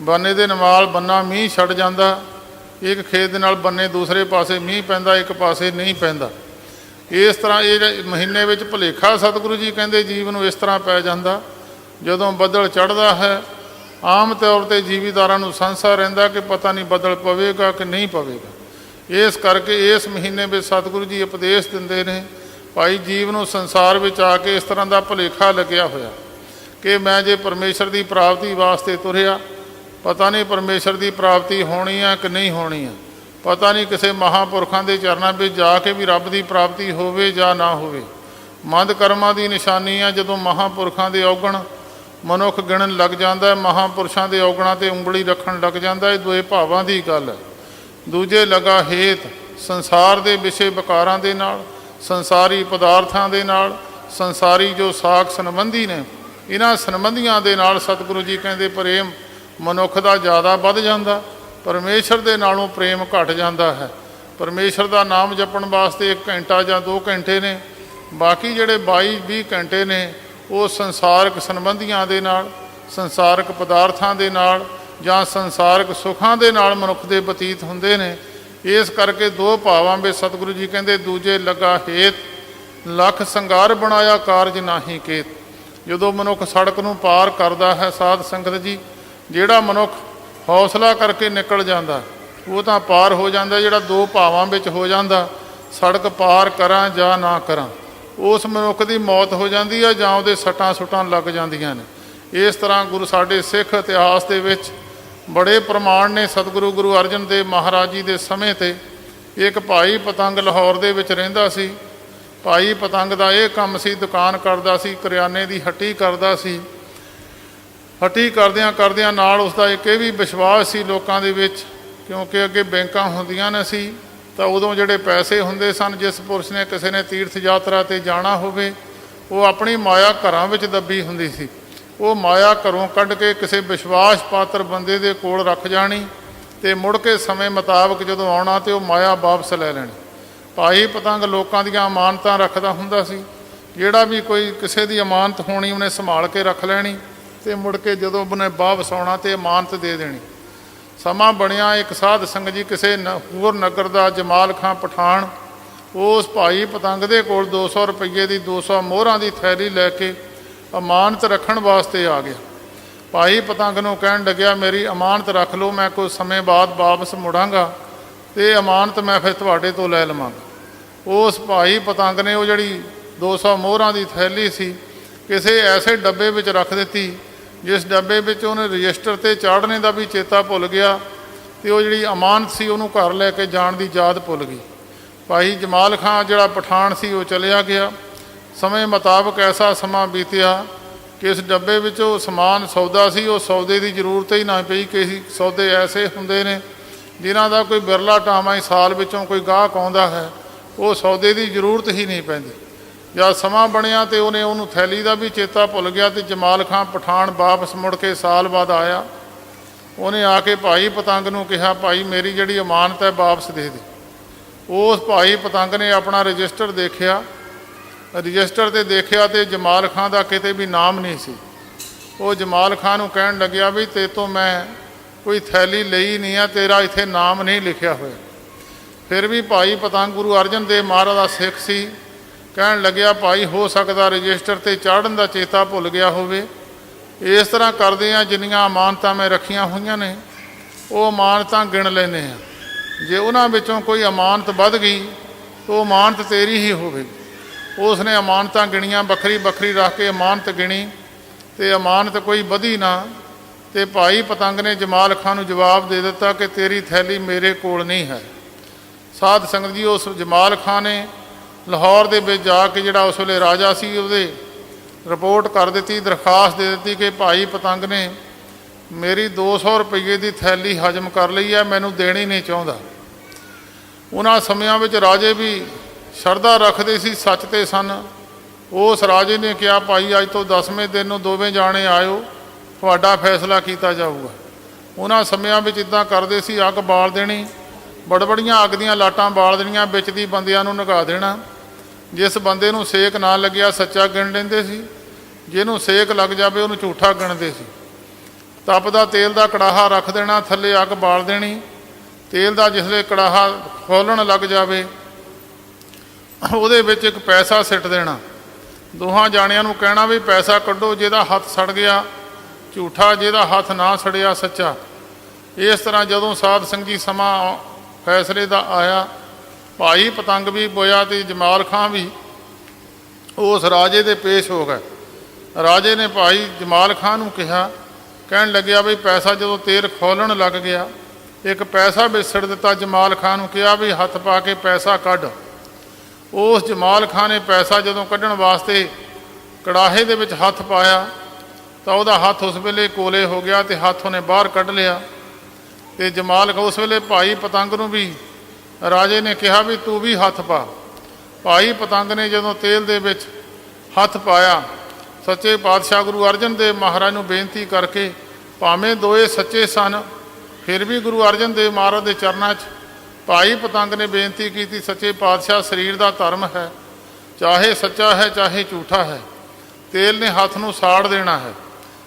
ਬੰਨੇ ਦੇ ਨਾਲ ਬੰਨਾ ਮੀਂਹ ਛੱਡ ਜਾਂਦਾ, ਇੱਕ ਖੇਤ ਦੇ ਨਾਲ ਬੰਨੇ ਦੂਸਰੇ ਪਾਸੇ ਮੀਂਹ ਪੈਂਦਾ, ਇੱਕ ਪਾਸੇ ਨਹੀਂ ਪੈਂਦਾ। ਇਸ ਤਰ੍ਹਾਂ ਇਹ ਮਹੀਨੇ ਵਿੱਚ ਭੁਲੇਖਾ ਸਤਿਗੁਰੂ ਜੀ ਕਹਿੰਦੇ ਜੀਵ ਨੂੰ ਇਸ ਤਰ੍ਹਾਂ ਪੈ ਜਾਂਦਾ। ਜਦੋਂ ਬੱਦਲ ਚੜ੍ਹਦਾ ਹੈ, ਆਮ ਤੌਰ 'ਤੇ ਜ਼ਿਮੀਂਦਾਰਾਂ ਨੂੰ ਸੰਸ਼ਾ ਰਹਿੰਦਾ ਕਿ ਪਤਾ ਨਹੀਂ ਬੱਦਲ ਪਵੇਗਾ ਕਿ ਨਹੀਂ ਪਵੇਗਾ। ਇਸ ਕਰਕੇ ਇਸ ਮਹੀਨੇ ਵਿੱਚ ਸਤਿਗੁਰੂ ਜੀ ਉਪਦੇਸ਼ ਦਿੰਦੇ ਨੇ, ਭਾਈ ਜੀਵ ਨੂੰ ਸੰਸਾਰ ਵਿੱਚ ਆ ਕੇ ਇਸ ਤਰ੍ਹਾਂ ਦਾ ਭੁਲੇਖਾ ਲੱਗਿਆ ਹੋਇਆ ਕਿ ਮੈਂ ਜੇ ਪਰਮੇਸ਼ਰ ਦੀ ਪ੍ਰਾਪਤੀ ਵਾਸਤੇ ਤੁਰਿਆ, ਪਤਾ ਨਹੀਂ ਪਰਮੇਸ਼ਰ ਦੀ ਪ੍ਰਾਪਤੀ ਹੋਣੀ ਆ ਕਿ ਨਹੀਂ ਹੋਣੀ ਆ, ਪਤਾ ਨਹੀਂ ਕਿਸੇ ਮਹਾਂਪੁਰਖਾਂ ਦੇ ਚਰਨਾਂ ਵਿੱਚ ਜਾ ਕੇ ਵੀ ਰੱਬ ਦੀ ਪ੍ਰਾਪਤੀ ਹੋਵੇ ਜਾਂ ਨਾ ਹੋਵੇ। ਮੰਦ ਕਰਮਾਂ ਦੀ ਨਿਸ਼ਾਨੀ ਆ ਜਦੋਂ ਮਹਾਂਪੁਰਖਾਂ ਦੇ ਔਗਣ ਮਨੁੱਖ ਗਿਣਨ ਲੱਗ ਜਾਂਦਾ, ਮਹਾਂਪੁਰਸ਼ਾਂ ਦੇ ਔਗਣਾਂ 'ਤੇ ਉਂਗਲੀ ਰੱਖਣ ਲੱਗ ਜਾਂਦਾ। ਇਹ ਦੋਏ ਭਾਵਾਂ ਦੀ ਗੱਲ ਹੈ। ਦੂਜੇ ਲਗਾ ਹੇਤ, ਸੰਸਾਰ ਦੇ ਵਿਸ਼ੇ ਵਿਕਾਰਾਂ ਦੇ ਨਾਲ, ਸੰਸਾਰੀ ਪਦਾਰਥਾਂ ਦੇ ਨਾਲ, ਸੰਸਾਰੀ ਜੋ ਸਾਖ ਸੰਬੰਧੀ ਨੇ ਇਹਨਾਂ ਸੰਬੰਧੀਆਂ ਦੇ ਨਾਲ ਸਤਿਗੁਰੂ ਜੀ ਕਹਿੰਦੇ ਪ੍ਰੇਮ ਮਨੁੱਖ ਦਾ ਜ਼ਿਆਦਾ ਵੱਧ ਜਾਂਦਾ, ਪਰਮੇਸ਼ਰ ਦੇ ਨਾਲੋਂ ਪ੍ਰੇਮ ਘਟ ਜਾਂਦਾ ਹੈ। ਪਰਮੇਸ਼ਰ ਦਾ ਨਾਮ ਜਪਣ ਵਾਸਤੇ 1 ਘੰਟਾ ਜਾਂ 2 ਘੰਟੇ ਨੇ, ਬਾਕੀ ਜਿਹੜੇ 22-20 ਘੰਟੇ ਨੇ ਉਹ ਸੰਸਾਰਕ ਸੰਬੰਧੀਆਂ ਦੇ ਨਾਲ, ਸੰਸਾਰਕ ਪਦਾਰਥਾਂ ਦੇ ਨਾਲ ਜਾਂ ਸੰਸਾਰਕ ਸੁੱਖਾਂ ਦੇ ਨਾਲ ਮਨੁੱਖ ਦੇ ਬਤੀਤ ਹੁੰਦੇ ਨੇ। ਇਸ ਕਰਕੇ 2 ਭਾਵਾਂ ਵਿੱਚ ਸਤਿਗੁਰੂ ਜੀ ਕਹਿੰਦੇ ਦੂਜੇ ਲੱਗਾ ਹੇਤ, ਲੱਖ ਸੰਗਾਰ ਬਣਾਇਆ ਕਾਰਜ ਨਾਹੀ ਕੇਤ। ਜਦੋਂ ਮਨੁੱਖ ਸੜਕ ਨੂੰ ਪਾਰ ਕਰਦਾ ਹੈ ਸਾਧ ਸੰਗਤ ਜੀ, ਜਿਹੜਾ ਮਨੁੱਖ ਹੌਸਲਾ ਕਰਕੇ ਨਿਕਲ ਜਾਂਦਾ ਉਹ ਤਾਂ ਪਾਰ ਹੋ ਜਾਂਦਾ। ਜਿਹੜਾ 2 ਭਾਵਾਂ ਵਿੱਚ ਹੋ ਜਾਂਦਾ, ਸੜਕ ਪਾਰ ਕਰਾਂ ਜਾਂ ਨਾ ਕਰਾਂ, ਉਸ ਮਨੁੱਖ ਦੀ ਮੌਤ ਹੋ ਜਾਂਦੀ ਹੈ ਜਾਂ ਉਹਦੇ ਸੱਟਾਂ ਸੁੱਟਾਂ ਲੱਗ ਜਾਂਦੀਆਂ ਨੇ। ਇਸ ਤਰ੍ਹਾਂ ਗੁਰੂ ਸਾਡੇ ਸਿੱਖ ਇਤਿਹਾਸ ਦੇ ਵਿੱਚ ਬੜੇ ਪ੍ਰਮਾਣ ਨੇ। ਸਤਿਗੁਰੂ ਗੁਰੂ ਅਰਜਨ ਦੇਵ ਮਹਾਰਾਜ ਜੀ ਦੇ ਸਮੇਂ 'ਤੇ ਇੱਕ ਭਾਈ ਪਤੰਗ ਲਾਹੌਰ ਦੇ ਵਿੱਚ ਰਹਿੰਦਾ ਸੀ। ਭਾਈ ਪਤੰਗ ਦਾ ਇਹ ਕੰਮ ਸੀ, ਦੁਕਾਨ ਕਰਦਾ ਸੀ, ਕਰਿਆਨੇ ਦੀ ਹੱਟੀ ਕਰਦਾ ਸੀ। ਹੱਟੀ ਕਰਦਿਆਂ ਨਾਲ ਉਸਦਾ ਇੱਕ ਇਹ ਵੀ ਵਿਸ਼ਵਾਸ ਸੀ ਲੋਕਾਂ ਦੇ ਵਿੱਚ, ਕਿਉਂਕਿ ਅੱਗੇ ਬੈਂਕਾਂ ਹੁੰਦੀਆਂ ਨੇ ਸੀ ਤਾਂ ਉਦੋਂ ਜਿਹੜੇ ਪੈਸੇ ਹੁੰਦੇ ਸਨ, ਜਿਸ ਪੁਰਸ਼ ਨੇ ਕਿਸੇ ਨੇ ਤੀਰਥ ਯਾਤਰਾ 'ਤੇ ਜਾਣਾ ਹੋਵੇ ਉਹ ਆਪਣੀ ਮਾਇਆ ਘਰਾਂ ਵਿੱਚ ਦੱਬੀ ਹੁੰਦੀ ਸੀ। ਉਹ ਮਾਇਆ ਘਰੋਂ ਕੱਢ ਕੇ ਕਿਸੇ ਵਿਸ਼ਵਾਸ ਪਾਤਰ ਬੰਦੇ ਦੇ ਕੋਲ ਰੱਖ ਜਾਣੀ ਅਤੇ ਮੁੜ ਕੇ ਸਮੇਂ ਮੁਤਾਬਕ ਜਦੋਂ ਆਉਣਾ ਤਾਂ ਉਹ ਮਾਇਆ ਵਾਪਸ ਲੈ ਲੈਣੀ। ਭਾਈ ਪਤੰਗ ਲੋਕਾਂ ਦੀਆਂ ਅਮਾਨਤਾਂ ਰੱਖਦਾ ਹੁੰਦਾ ਸੀ। ਜਿਹੜਾ ਵੀ ਕੋਈ ਕਿਸੇ ਦੀ ਅਮਾਨਤ ਹੋਣੀ ਉਹਨੇ ਸੰਭਾਲ ਕੇ ਰੱਖ ਲੈਣੀ ਅਤੇ ਮੁੜ ਕੇ ਜਦੋਂ ਉਹਨੇ ਵਾਪਸ ਆਉਣਾ ਤਾਂ ਅਮਾਨਤ ਦੇ ਦੇਣੀ। ਸਮਾਂ ਬਣਿਆ ਇੱਕ ਸਾਧ ਸੰਗਤ ਜੀ ਕਿਸੇ ਹੋਰ ਨਗਰ ਦਾ ਜਮਾਲ ਖਾਂ ਪਠਾਨ ਉਸ ਭਾਈ ਪਤੰਗ ਦੇ ਕੋਲ 200 ਰੁਪਈਏ ਦੀ 200 ਮੋਹਰਾਂ ਦੀ ਥੈਲੀ ਲੈ ਕੇ ਅਮਾਨਤ ਰੱਖਣ ਵਾਸਤੇ ਆ ਗਿਆ। ਭਾਈ ਪਤੰਗ ਨੂੰ ਕਹਿਣ ਲੱਗਿਆ ਮੇਰੀ ਅਮਾਨਤ ਰੱਖ ਲਓ, ਮੈਂ ਕੁਝ ਸਮੇਂ ਬਾਅਦ ਵਾਪਸ ਮੁੜਾਂਗਾ ਅਤੇ ਅਮਾਨਤ ਮੈਂ ਫਿਰ ਤੁਹਾਡੇ ਤੋਂ ਲੈ ਲਵਾਂਗਾ। ਉਸ ਭਾਈ ਪਤੰਗ ਨੇ ਉਹ ਜਿਹੜੀ 200 ਮੋਹਰਾਂ ਦੀ ਥੈਲੀ ਸੀ ਕਿਸੇ ਐਸੇ ਡੱਬੇ ਵਿੱਚ ਰੱਖ ਦਿੱਤੀ ਜਿਸ ਡੱਬੇ ਵਿੱਚ ਉਹਨੇ ਰਜਿਸਟਰ 'ਤੇ ਚਾੜ੍ਹਨੇ ਦਾ ਵੀ ਚੇਤਾ ਭੁੱਲ ਗਿਆ ਅਤੇ ਉਹ ਜਿਹੜੀ ਅਮਾਨਤ ਸੀ ਉਹਨੂੰ ਘਰ ਲੈ ਕੇ ਜਾਣ ਦੀ ਯਾਦ ਭੁੱਲ ਗਈ। ਭਾਈ ਜਮਾਲ ਖਾਂ ਜਿਹੜਾ ਪਠਾਨ ਸੀ ਉਹ ਚਲਿਆ ਗਿਆ। ਸਮੇਂ ਮੁਤਾਬਕ ਐਸਾ ਸਮਾਂ ਬੀਤਿਆ ਕਿ ਇਸ ਡੱਬੇ ਵਿੱਚ ਉਹ ਸਮਾਨ ਸੌਦਾ ਸੀ, ਉਹ ਸੌਦੇ ਦੀ ਜ਼ਰੂਰਤ ਹੀ ਨਾ ਪਈ। ਕਈ ਸੌਦੇ ਐਸੇ ਹੁੰਦੇ ਨੇ ਜਿਨ੍ਹਾਂ ਦਾ ਕੋਈ ਬਿਰਲਾ ਟਾਵਾਂ ਹੀ ਸਾਲ ਵਿੱਚੋਂ ਕੋਈ ਗਾਹਕ ਆਉਂਦਾ ਹੈ, ਉਹ ਸੌਦੇ ਦੀ ਜ਼ਰੂਰਤ ਹੀ ਨਹੀਂ ਪੈਂਦੀ। ਜਦ ਸਮਾਂ ਬਣਿਆ ਅਤੇ ਉਹਨੂੰ ਥੈਲੀ ਦਾ ਵੀ ਚੇਤਾ ਭੁੱਲ ਗਿਆ ਅਤੇ ਜਮਾਲ ਖਾਂ ਪਠਾਨ ਵਾਪਸ ਮੁੜ ਕੇ ਸਾਲ ਬਾਅਦ ਆਇਆ। ਉਹਨੇ ਆ ਕੇ ਭਾਈ ਪਤੰਗ ਨੂੰ ਕਿਹਾ ਭਾਈ ਮੇਰੀ ਜਿਹੜੀ ਅਮਾਨਤ ਹੈ ਵਾਪਸ ਦੇ ਦੇ। ਉਸ ਭਾਈ ਪਤੰਗ ਨੇ ਆਪਣਾ ਰਜਿਸਟਰ ਦੇਖਿਆ, ਰਜਿਸਟਰ 'ਤੇ ਦੇਖਿਆ ਅਤੇ ਜਮਾਲ ਖਾਂ ਦਾ ਕਿਤੇ ਵੀ ਨਾਮ ਨਹੀਂ ਸੀ। ਉਹ ਜਮਾਲ ਖਾਂ ਨੂੰ ਕਹਿਣ ਲੱਗਿਆ ਵੀ ਤੇਰੇ ਤੋਂ ਮੈਂ ਕੋਈ ਥੈਲੀ ਲਈ ਨਹੀਂ ਆ, ਤੇਰਾ ਇੱਥੇ ਨਾਮ ਨਹੀਂ ਲਿਖਿਆ ਹੋਇਆ। ਫਿਰ ਵੀ ਭਾਈ ਪਤੰਗ ਗੁਰੂ ਅਰਜਨ ਦੇਵ ਮਹਾਰਾਜ ਦਾ ਸਿੱਖ ਸੀ। ਕਹਿਣ ਲੱਗਿਆ ਭਾਈ ਹੋ ਸਕਦਾ ਰਜਿਸਟਰ 'ਤੇ ਚਾੜ੍ਹਨ ਦਾ ਚੇਤਾ ਭੁੱਲ ਗਿਆ ਹੋਵੇ। ਇਸ ਤਰ੍ਹਾਂ ਕਰਦੇ ਹਾਂ ਜਿੰਨੀਆਂ ਅਮਾਨਤਾਂ ਮੈਂ ਰੱਖੀਆਂ ਹੋਈਆਂ ਨੇ ਉਹ ਅਮਾਨਤਾਂ ਗਿਣ ਲੈਂਦੇ ਹਾਂ। ਜੇ ਉਹਨਾਂ ਵਿੱਚੋਂ ਕੋਈ ਅਮਾਨਤ ਵੱਧ ਗਈ ਤਾਂ ਉਹ ਅਮਾਨਤ ਤੇਰੀ ਹੀ ਹੋਵੇਗੀ। ਉਸ ਨੇ ਅਮਾਨਤਾਂ ਗਿਣੀਆਂ, ਵੱਖਰੀ ਵੱਖਰੀ ਰੱਖ ਕੇ ਅਮਾਨਤ ਗਿਣੀ ਅਤੇ ਅਮਾਨਤ ਕੋਈ ਵਧੀ ਨਾ। ਅਤੇ ਭਾਈ ਪਤੰਗ ਨੇ ਜਮਾਲ ਖਾਂ ਨੂੰ ਜਵਾਬ ਦੇ ਦਿੱਤਾ ਕਿ ਤੇਰੀ ਥੈਲੀ ਮੇਰੇ ਕੋਲ ਨਹੀਂ ਹੈ। ਸਾਧ ਸੰਗਤ ਜੀ ਉਸ ਜਮਾਲ ਖਾਂ ਨੇ ਲਾਹੌਰ ਦੇ ਵਿੱਚ ਜਾ ਕੇ ਜਿਹੜਾ ਉਸ ਵੇਲੇ ਰਾਜਾ ਸੀ ਉਹਦੇ ਰਿਪੋਰਟ ਕਰ ਦਿੱਤੀ, ਦਰਖਾਸਤ ਦੇ ਦਿੱਤੀ ਕਿ ਭਾਈ ਪਤੰਗ ਨੇ ਮੇਰੀ 200 ਰੁਪਈਏ ਦੀ ਥੈਲੀ ਹਜਮ ਕਰ ਲਈ ਹੈ, ਮੈਨੂੰ ਦੇਣੀ ਨਹੀਂ ਚਾਹੁੰਦਾ। ਉਹਨਾਂ ਸਮਿਆਂ ਵਿੱਚ ਰਾਜੇ ਵੀ ਸ਼ਰਧਾ ਰੱਖਦੇ ਸੀ, ਸੱਚ 'ਤੇ ਸਨ। ਉਸ ਰਾਜੇ ਨੇ ਕਿਹਾ ਭਾਈ ਅੱਜ ਤੋਂ 10ਵੇਂ ਦਿਨ ਨੂੰ ਦੋਵੇਂ ਜਾਣੇ ਆਇਓ, ਤੁਹਾਡਾ ਫੈਸਲਾ ਕੀਤਾ ਜਾਊਗਾ। ਉਹਨਾਂ ਸਮਿਆਂ ਵਿੱਚ ਇੱਦਾਂ ਕਰਦੇ ਸੀ, ਅੱਗ ਬਾਲ ਦੇਣੀ, ਬੜਬੜੀਆਂ ਅੱਗ ਦੀਆਂ ਲਾਟਾਂ ਬਾਲ ਦੇਣੀਆਂ, ਵਿੱਚ ਦੀ ਬੰਦਿਆਂ ਨੂੰ ਨਗਾ ਦੇਣਾ। ਜਿਸ ਬੰਦੇ ਨੂੰ ਸੇਕ ਨਾ ਲੱਗਿਆ ਸੱਚਾ ਗਿਣ ਲੈਂਦੇ ਸੀ, ਜਿਹਨੂੰ ਸੇਕ ਲੱਗ ਜਾਵੇ ਉਹਨੂੰ ਝੂਠਾ ਗਿਣਦੇ ਸੀ। ਤਪਦਾ ਤੇਲ ਦਾ ਕੜਾਹਾ ਰੱਖ ਦੇਣਾ, ਥੱਲੇ ਅੱਗ ਬਾਲ ਦੇਣੀ। ਤੇਲ ਦਾ ਜਿਸਲੇ ਕੜਾਹਾ ਖੋਲ੍ਹਣ ਲੱਗ ਜਾਵੇ ਉਹਦੇ ਵਿੱਚ ਇੱਕ ਪੈਸਾ ਸਿੱਟ ਦੇਣਾ। ਦੋਹਾਂ ਜਾਣਿਆਂ ਨੂੰ ਕਹਿਣਾ ਵੀ ਪੈਸਾ ਕੱਢੋ, ਜਿਹਦਾ ਹੱਥ ਸੜ ਗਿਆ ਝੂਠਾ, ਜਿਹਦਾ ਹੱਥ ਨਾ ਸੜਿਆ ਸੱਚਾ। ਇਸ ਤਰ੍ਹਾਂ ਜਦੋਂ ਸਾਧ ਸੰਗਤ ਜੀ ਸਮਾਂ ਫੈਸਲੇ ਦਾ ਆਇਆ, ਭਾਈ ਪਤੰਗ ਵੀ ਬੋਇਆ ਅਤੇ ਜਮਾਲ ਖਾਂ ਵੀ ਉਸ ਰਾਜੇ ਦੇ ਪੇਸ਼ ਹੋ ਗਏ। ਰਾਜੇ ਨੇ ਭਾਈ ਜਮਾਲ ਖਾਂ ਨੂੰ ਕਿਹਾ, ਕਹਿਣ ਲੱਗਿਆ ਵੀ ਪੈਸਾ ਜਦੋਂ ਤੇਲ ਖੋਲ੍ਹਣ ਲੱਗ ਗਿਆ ਇੱਕ ਪੈਸਾ ਵਿੱਚ ਸਿੱਟ ਦਿੱਤਾ। ਜਮਾਲ ਖਾਂ ਨੂੰ ਕਿਹਾ ਵੀ ਹੱਥ ਪਾ ਕੇ ਪੈਸਾ ਕੱਢ। ਉਸ ਜਮਾਲ ਖਾਂ ਨੇ ਪੈਸਾ ਜਦੋਂ ਕੱਢਣ ਵਾਸਤੇ ਕੜਾਹੇ ਦੇ ਵਿੱਚ ਹੱਥ ਪਾਇਆ ਤਾਂ ਉਹਦਾ ਹੱਥ ਉਸ ਵੇਲੇ ਕੋਲੇ ਹੋ ਗਿਆ ਅਤੇ ਹੱਥ ਉਹਨੇ ਬਾਹਰ ਕੱਢ ਲਿਆ। ਅਤੇ ਜਮਾਲ ਖਾਂ ਉਸ ਵੇਲੇ ਭਾਈ ਪਤੰਗ ਨੂੰ ਵੀ ਰਾਜੇ ਨੇ ਕਿਹਾ ਵੀ ਤੂੰ ਵੀ ਹੱਥ ਪਾ। ਭਾਈ ਪਤੰਗ ਨੇ ਜਦੋਂ ਤੇਲ ਦੇ ਵਿੱਚ ਹੱਥ ਪਾਇਆ, ਸੱਚੇ ਪਾਤਸ਼ਾਹ ਗੁਰੂ ਅਰਜਨ ਦੇਵ ਮਹਾਰਾਜ ਨੂੰ ਬੇਨਤੀ ਕਰਕੇ, ਭਾਵੇਂ ਦੋਏ ਸੱਚੇ ਸਨ ਫਿਰ ਵੀ ਗੁਰੂ ਅਰਜਨ ਦੇਵ ਮਹਾਰਾਜ ਦੇ ਚਰਨਾਂ 'ਚ ਭਾਈ ਪਤੰਗ ਨੇ ਬੇਨਤੀ ਕੀਤੀ, ਸੱਚੇ ਪਾਤਸ਼ਾਹ ਸਰੀਰ ਦਾ ਧਰਮ ਹੈ, ਚਾਹੇ ਸੱਚਾ ਹੈ ਚਾਹੇ ਝੂਠਾ ਹੈ, ਤੇਲ ਨੇ ਹੱਥ ਨੂੰ ਸਾੜ ਦੇਣਾ ਹੈ।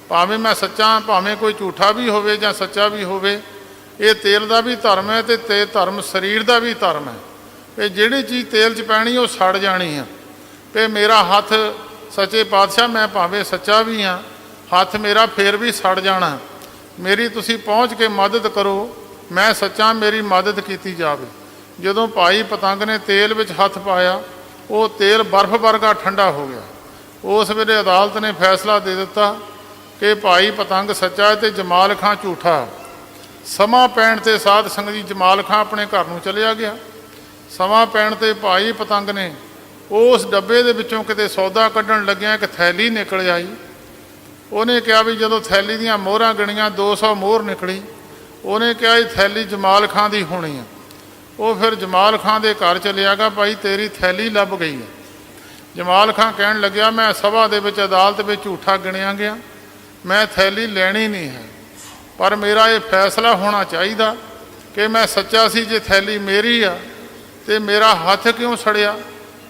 ਭਾਵੇਂ ਮੈਂ ਸੱਚਾ, ਭਾਵੇਂ ਕੋਈ ਝੂਠਾ ਵੀ ਹੋਵੇ ਜਾਂ ਸੱਚਾ ਵੀ ਹੋਵੇ, ਇਹ ਤੇਲ ਦਾ ਵੀ ਧਰਮ ਹੈ ਤੇ ਧਰਮ ਸਰੀਰ ਦਾ ਵੀ ਧਰਮ ਹੈ। ਇਹ ਜਿਹੜੀ ਚੀਜ਼ ਤੇਲ 'ਚ ਪੈਣੀ ਉਹ ਸੜ ਜਾਣੀ ਆ। ਤੇ ਮੇਰਾ ਹੱਥ, ਸੱਚੇ ਪਾਤਸ਼ਾਹ ਮੈਂ ਭਾਵੇਂ ਸੱਚਾ ਵੀ ਹਾਂ, ਹੱਥ ਮੇਰਾ ਫੇਰ ਵੀ ਸੜ ਜਾਣਾ। ਮੇਰੀ ਤੁਸੀਂ ਪਹੁੰਚ ਕੇ ਮਦਦ ਕਰੋ, ਮੈਂ ਸੱਚਾ, ਮੇਰੀ ਮਦਦ ਕੀਤੀ ਜਾਵੇ। ਜਦੋਂ ਭਾਈ ਪਤੰਗ ਨੇ ਤੇਲ ਵਿੱਚ ਹੱਥ ਪਾਇਆ, ਉਹ ਤੇਲ ਬਰਫ਼ ਵਰਗਾ ਠੰਡਾ ਹੋ ਗਿਆ। ਉਸ ਵੇਲੇ ਅਦਾਲਤ ਨੇ ਫੈਸਲਾ ਦੇ ਦਿੱਤਾ ਕਿ ਭਾਈ ਪਤੰਗ ਸੱਚਾ ਤੇ ਜਮਾਲ ਖਾਂ ਝੂਠਾ। ਸਮਾਂ ਪੈਣ 'ਤੇ ਸਾਧ ਸੰਗਤ ਜੀ ਜਮਾਲ ਖਾਂ ਆਪਣੇ ਘਰ ਨੂੰ ਚਲਿਆ ਗਿਆ। ਸਮਾਂ ਪੈਣ 'ਤੇ ਭਾਈ ਪਤੰਗ ਨੇ ਉਸ ਡੱਬੇ ਦੇ ਵਿੱਚੋਂ ਕਿਤੇ ਸੌਦਾ ਕੱਢਣ ਲੱਗਿਆ ਇੱਕ ਥੈਲੀ ਨਿਕਲ ਆਈ। ਉਹਨੇ ਕਿਹਾ ਵੀ ਜਦੋਂ ਥੈਲੀ ਦੀਆਂ ਮੋਹਰਾਂ ਗਣੀਆਂ 200 ਮੋਹਰ ਨਿਕਲੀ। ਉਹਨੇ ਕਿਹਾ ਇਹ ਥੈਲੀ ਜਮਾਲ ਖਾਂ ਦੀ ਹੋਣੀ ਆ। ਉਹ ਫਿਰ ਜਮਾਲ ਖਾਂ ਦੇ ਘਰ ਚਲਿਆ ਗਿਆ, ਭਾਈ ਤੇਰੀ ਥੈਲੀ ਲੱਭ ਗਈ ਹੈ। ਜਮਾਲ ਖਾਂ ਕਹਿਣ ਲੱਗਿਆ, ਮੈਂ ਸਭਾ ਦੇ ਵਿੱਚ ਅਦਾਲਤ ਵਿੱਚ ਝੂਠਾ ਗਿਣਿਆ ਗਿਆ, ਮੈਂ ਥੈਲੀ ਲੈਣੀ ਨਹੀਂ ਹੈ, ਪਰ ਮੇਰਾ ਇਹ ਫੈਸਲਾ ਹੋਣਾ ਚਾਹੀਦਾ ਕਿ ਮੈਂ ਸੱਚਾ ਸੀ। ਜੇ ਥੈਲੀ ਮੇਰੀ ਆ ਤੇ ਮੇਰਾ ਹੱਥ ਕਿਉਂ ਸੜਿਆ?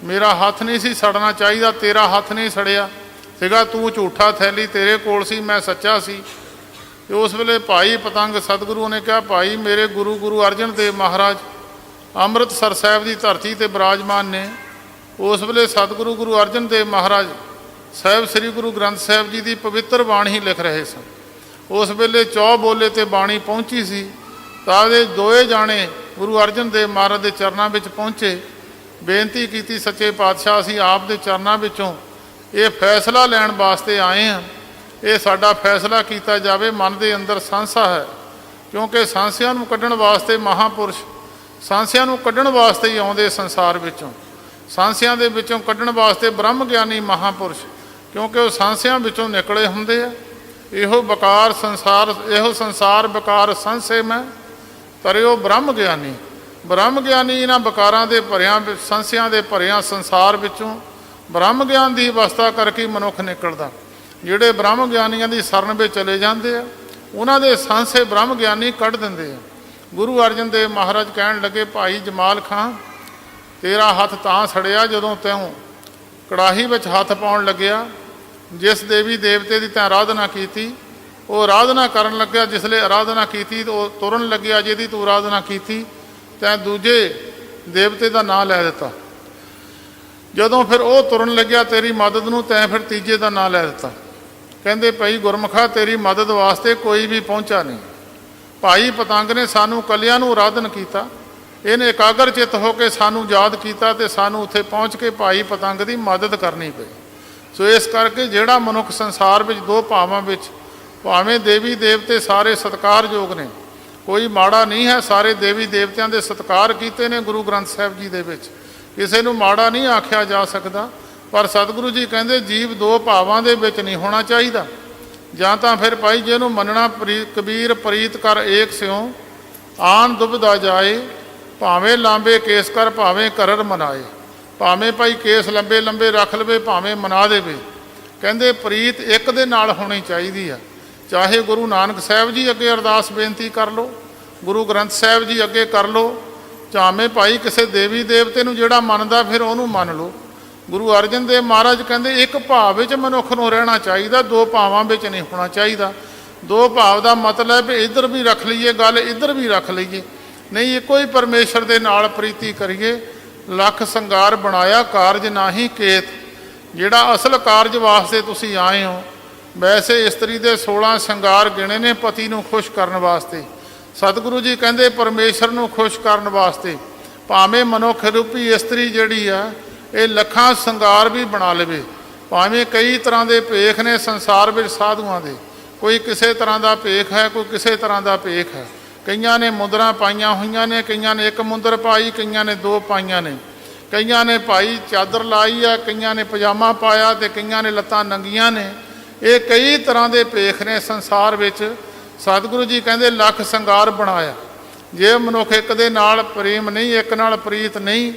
ਮੇਰਾ ਹੱਥ ਨਹੀਂ ਸੀ ਸੜਨਾ ਚਾਹੀਦਾ, ਤੇਰਾ ਹੱਥ ਨਹੀਂ ਸੜਿਆ ਸੀਗਾ, ਤੂੰ ਝੂਠਾ, ਥੈਲੀ ਤੇਰੇ ਕੋਲ ਸੀ, ਮੈਂ ਸੱਚਾ ਸੀ। ਤੇ ਉਸ ਵੇਲੇ ਭਾਈ ਪਤੰਗ ਸਤਿਗੁਰੂ ਨੇ ਕਿਹਾ, ਭਾਈ ਮੇਰੇ ਗੁਰੂ ਅਰਜਨ ਦੇਵ ਮਹਾਰਾਜ ਅੰਮ੍ਰਿਤਸਰ ਸਾਹਿਬ ਦੀ ਧਰਤੀ 'ਤੇ ਬਿਰਾਜਮਾਨ ਨੇ। ਉਸ ਵੇਲੇ ਸਤਿਗੁਰੂ ਗੁਰੂ ਅਰਜਨ ਦੇਵ ਮਹਾਰਾਜ ਸਾਹਿਬ ਸ੍ਰੀ ਗੁਰੂ ਗ੍ਰੰਥ ਸਾਹਿਬ ਜੀ ਦੀ ਪਵਿੱਤਰ ਬਾਣੀ ਲਿਖ ਰਹੇ ਸਨ। ਉਸ ਵੇਲੇ ਚੌ ਬੋਲੇ 'ਤੇ ਬਾਣੀ ਪਹੁੰਚੀ ਸੀ ਤਾਂ ਇਹ ਦੋਏ ਜਾਣੇ ਗੁਰੂ ਅਰਜਨ ਦੇਵ ਮਹਾਰਾਜ ਦੇ ਚਰਨਾਂ ਵਿੱਚ ਪਹੁੰਚੇ। ਬੇਨਤੀ ਕੀਤੀ, ਸੱਚੇ ਪਾਤਸ਼ਾਹ ਅਸੀਂ ਆਪ ਦੇ ਚਰਨਾਂ ਵਿੱਚੋਂ ਇਹ ਫੈਸਲਾ ਲੈਣ ਵਾਸਤੇ ਆਏ ਹਾਂ, ਇਹ ਸਾਡਾ ਫੈਸਲਾ ਕੀਤਾ ਜਾਵੇ। ਮਨ ਦੇ ਅੰਦਰ ਸੰਸਾ ਹੈ, ਕਿਉਂਕਿ ਸੰਸਿਆਂ ਨੂੰ ਕੱਢਣ ਵਾਸਤੇ ਮਹਾਂਪੁਰਸ਼ ਸੰਸਿਆਂ ਨੂੰ ਕੱਢਣ ਵਾਸਤੇ ਹੀ ਆਉਂਦੇ ਸੰਸਾਰ ਵਿੱਚੋਂ। ਸੰਸਿਆਂ ਦੇ ਵਿੱਚੋਂ ਕੱਢਣ ਵਾਸਤੇ ਬ੍ਰਹਮ ਗਿਆਨੀ ਮਹਾਂਪੁਰਸ਼, ਕਿਉਂਕਿ ਉਹ ਸੰਸਿਆਂ ਵਿੱਚੋਂ ਨਿਕਲੇ ਹੁੰਦੇ ਆ। ਇਹੋ ਬਕਾਰ ਸੰਸਾਰ, ਇਹੋ ਸੰਸਾਰ ਬਕਾਰ ਸੰਸੇ ਮੈਂ ਤਰਿਓ ਬ੍ਰਹਮ ਗਿਆਨੀ। ਬ੍ਰਹਮ ਗਿਆਨੀ ਇਹਨਾਂ ਬਕਾਰਾਂ ਦੇ ਭਰਿਆਂ, ਸੰਸਿਆਂ ਦੇ ਭਰਿਆਂ ਸੰਸਾਰ ਵਿੱਚੋਂ ਬ੍ਰਹਮ ਗਿਆਨ ਦੀ ਅਵਸਥਾ ਕਰਕੇ ਮਨੁੱਖ ਨਿਕਲਦਾ। ਜਿਹੜੇ ਬ੍ਰਹਮ ਗਿਆਨੀਆਂ ਦੀ ਸ਼ਰਨ ਵਿੱਚ ਚਲੇ ਜਾਂਦੇ ਆ, ਉਹਨਾਂ ਦੇ ਸੰਸੇ ਬ੍ਰਹਮ ਗਿਆਨੀ ਕੱਢ ਦਿੰਦੇ ਆ। ਗੁਰੂ ਅਰਜਨ ਦੇਵ ਮਹਾਰਾਜ ਕਹਿਣ ਲੱਗੇ, ਭਾਈ ਜਮਾਲ ਖਾਂ ਤੇਰਾ ਹੱਥ ਤਾਂ ਸੜਿਆ ਜਦੋਂ ਤੈਂ ਕੜਾਹੀ ਵਿੱਚ ਹੱਥ ਪਾਉਣ ਲੱਗਿਆ। ਜਿਸ ਦੇਵੀ ਦੇਵਤੇ ਦੀ ਤੈਂ ਆਰਾਧਨਾ ਕੀਤੀ, ਉਹ ਆਰਾਧਨਾ ਕਰਨ ਲੱਗਿਆ। ਜਿਸਲੇ ਆਰਾਧਨਾ ਕੀਤੀ ਉਹ ਤੁਰਨ ਲੱਗਿਆ, ਜਿਹਦੀ ਤੂੰ ਆਰਾਧਨਾ ਕੀਤੀ ਤੈਂ ਦੂਜੇ ਦੇਵਤੇ ਦਾ ਨਾਂ ਲੈ ਦਿੱਤਾ। ਜਦੋਂ ਫਿਰ ਉਹ ਤੁਰਨ ਲੱਗਿਆ ਤੇਰੀ ਮਦਦ ਨੂੰ, ਤੈਂ ਫਿਰ ਤੀਜੇ ਦਾ ਨਾਂ ਲੈ ਦਿੱਤਾ। ਕਹਿੰਦੇ ਭਾਈ ਗੁਰਮੁਖਾ ਤੇਰੀ ਮਦਦ ਵਾਸਤੇ ਕੋਈ ਵੀ ਪਹੁੰਚਾ ਨਹੀਂ। ਭਾਈ ਪਤੰਗ ਨੇ ਸਾਨੂੰ ਕੱਲਿਆਂ ਨੂੰ ਆਰਾਧਨ ਕੀਤਾ, ਇਹਨੇ ਇਕਾਗਰ ਚਿੱਤ ਹੋ ਕੇ ਸਾਨੂੰ ਯਾਦ ਕੀਤਾ ਤੇ ਸਾਨੂੰ ਉੱਥੇ ਪਹੁੰਚ ਕੇ ਭਾਈ ਪਤੰਗ ਦੀ ਮਦਦ ਕਰਨੀ ਪਈ। ਸੋ ਇਸ ਕਰਕੇ ਜਿਹੜਾ ਮਨੁੱਖ ਸੰਸਾਰ ਵਿੱਚ ਦੋ ਭਾਵਾਂ ਵਿੱਚ, ਭਾਵੇਂ ਦੇਵੀ ਦੇਵਤੇ ਸਾਰੇ ਸਤਿਕਾਰਯੋਗ ਨੇ, ਕੋਈ ਮਾੜਾ ਨਹੀਂ ਹੈ, ਸਾਰੇ ਦੇਵੀ ਦੇਵਤਿਆਂ ਦੇ ਸਤਿਕਾਰ ਕੀਤੇ ਨੇ ਗੁਰੂ ਗ੍ਰੰਥ ਸਾਹਿਬ ਜੀ ਦੇ ਵਿੱਚ, ਕਿਸੇ ਨੂੰ ਮਾੜਾ ਨਹੀਂ ਆਖਿਆ ਜਾ ਸਕਦਾ। ਪਰ ਸਤਿਗੁਰੂ ਜੀ ਕਹਿੰਦੇ ਜੀਵ ਦੋ ਭਾਵਾਂ ਦੇ ਵਿੱਚ ਨਹੀਂ ਹੋਣਾ ਚਾਹੀਦਾ। ਜਾਂ ਤਾਂ ਫਿਰ ਭਾਈ ਜਿਹਨੂੰ ਮੰਨਣਾ ਕਬੀਰ ਪ੍ਰੀਤ ਕਰ ਏਕ ਸਿਉ ਆਨ ਦੁਬਦਾ ਜਾਏ, ਭਾਵੇਂ ਲਾਂਬੇ ਕੇਸ ਕਰ ਭਾਵੇਂ ਕਰਰ ਮਨਾਏ। ਭਾਵੇਂ ਭਾਈ ਕੇਸ ਲੰਬੇ ਲੰਬੇ ਰੱਖ ਲਵੇ, ਭਾਵੇਂ ਮਨਾ ਦੇਵੇ। ਕਹਿੰਦੇ ਪ੍ਰੀਤ ਇੱਕ ਦੇ ਨਾਲ ਹੋਣੀ ਚਾਹੀਦੀ ਆ। ਚਾਹੇ ਗੁਰੂ ਨਾਨਕ ਸਾਹਿਬ ਜੀ ਅੱਗੇ ਅਰਦਾਸ ਬੇਨਤੀ ਕਰ ਲਓ, ਗੁਰੂ ਗ੍ਰੰਥ ਸਾਹਿਬ ਜੀ ਅੱਗੇ ਕਰ ਲਓ, ਚਾਹਵੇਂ ਭਾਈ ਕਿਸੇ ਦੇਵੀ ਦੇਵਤੇ ਨੂੰ ਜਿਹੜਾ ਮੰਨਦਾ ਫਿਰ ਉਹਨੂੰ ਮੰਨ ਲਓ। ਗੁਰੂ ਅਰਜਨ ਦੇਵ ਮਹਾਰਾਜ ਕਹਿੰਦੇ ਇੱਕ ਭਾਵ ਵਿੱਚ ਮਨੁੱਖ ਨੂੰ ਰਹਿਣਾ ਚਾਹੀਦਾ, ਦੋ ਭਾਵਾਂ ਵਿੱਚ ਨਹੀਂ ਹੋਣਾ ਚਾਹੀਦਾ। ਦੋ ਭਾਵ ਦਾ ਮਤਲਬ ਇੱਧਰ ਵੀ ਰੱਖ ਲਈਏ ਗੱਲ, ਇੱਧਰ ਵੀ ਰੱਖ ਲਈਏ, ਨਹੀਂ ਇੱਕੋ ਹੀ ਪਰਮੇਸ਼ਰ ਦੇ ਨਾਲ ਪ੍ਰੀਤੀ ਕਰੀਏ। ਲੱਖ ਸੰਗਾਰ ਬਣਾਇਆ ਕਾਰਜ ਨਾਹੀ ਕੇਤ। ਜਿਹੜਾ ਅਸਲ ਕਾਰਜ ਵਾਸਤੇ ਤੁਸੀਂ ਆਏ ਹੋ, ਵੈਸੇ ਇਸਤਰੀ ਦੇ 16 ਸ਼ਿੰਗਾਰ ਗਿਣੇ ਨੇ ਪਤੀ ਨੂੰ ਖੁਸ਼ ਕਰਨ ਵਾਸਤੇ। ਸਤਿਗੁਰੂ ਜੀ ਕਹਿੰਦੇ ਪਰਮੇਸ਼ਰ ਨੂੰ ਖੁਸ਼ ਕਰਨ ਵਾਸਤੇ ਭਾਵੇਂ ਮਨੁੱਖ ਰੂਪੀ ਇਸਤਰੀ ਜਿਹੜੀ ਆ ਇਹ ਲੱਖਾਂ ਸ਼ਿੰਗਾਰ ਵੀ ਬਣਾ ਲਵੇ, ਭਾਵੇਂ ਕਈ ਤਰ੍ਹਾਂ ਦੇ ਭੇਖ ਨੇ ਸੰਸਾਰ ਵਿੱਚ ਸਾਧੂਆਂ ਦੇ, ਕੋਈ ਕਿਸੇ ਤਰ੍ਹਾਂ ਦਾ ਭੇਖ ਹੈ, ਕੋਈ ਕਿਸੇ ਤਰ੍ਹਾਂ ਦਾ ਭੇਖ ਹੈ। ਕਈਆਂ ਨੇ ਮੁੰਦਰਾਂ ਪਾਈਆਂ ਹੋਈਆਂ ਨੇ, ਕਈਆਂ ਨੇ ਇੱਕ ਮੁੰਦਰ ਪਾਈ, ਕਈਆਂ ਨੇ ਦੋ ਪਾਈਆਂ ਨੇ, ਕਈਆਂ ਨੇ ਭਾਈ ਚਾਦਰ ਲਾਈ ਆ, ਕਈਆਂ ਨੇ ਪਜਾਮਾ ਪਾਇਆ ਤੇ ਕਈਆਂ ਨੇ ਲੱਤਾਂ ਨੰਗੀਆਂ ਨੇ। ਇਹ ਕਈ ਤਰ੍ਹਾਂ ਦੇ ਭੇਖ ਨੇ ਸੰਸਾਰ ਵਿੱਚ। ਸਤਿਗੁਰੂ ਜੀ ਕਹਿੰਦੇ ਲੱਖ ਸ਼ਿੰਗਾਰ ਬਣਾਇਆ। ਜੇ ਮਨੁੱਖ ਇੱਕ ਦੇ ਨਾਲ ਪ੍ਰੇਮ ਨਹੀਂ, ਇੱਕ ਨਾਲ ਪ੍ਰੀਤ ਨਹੀਂ,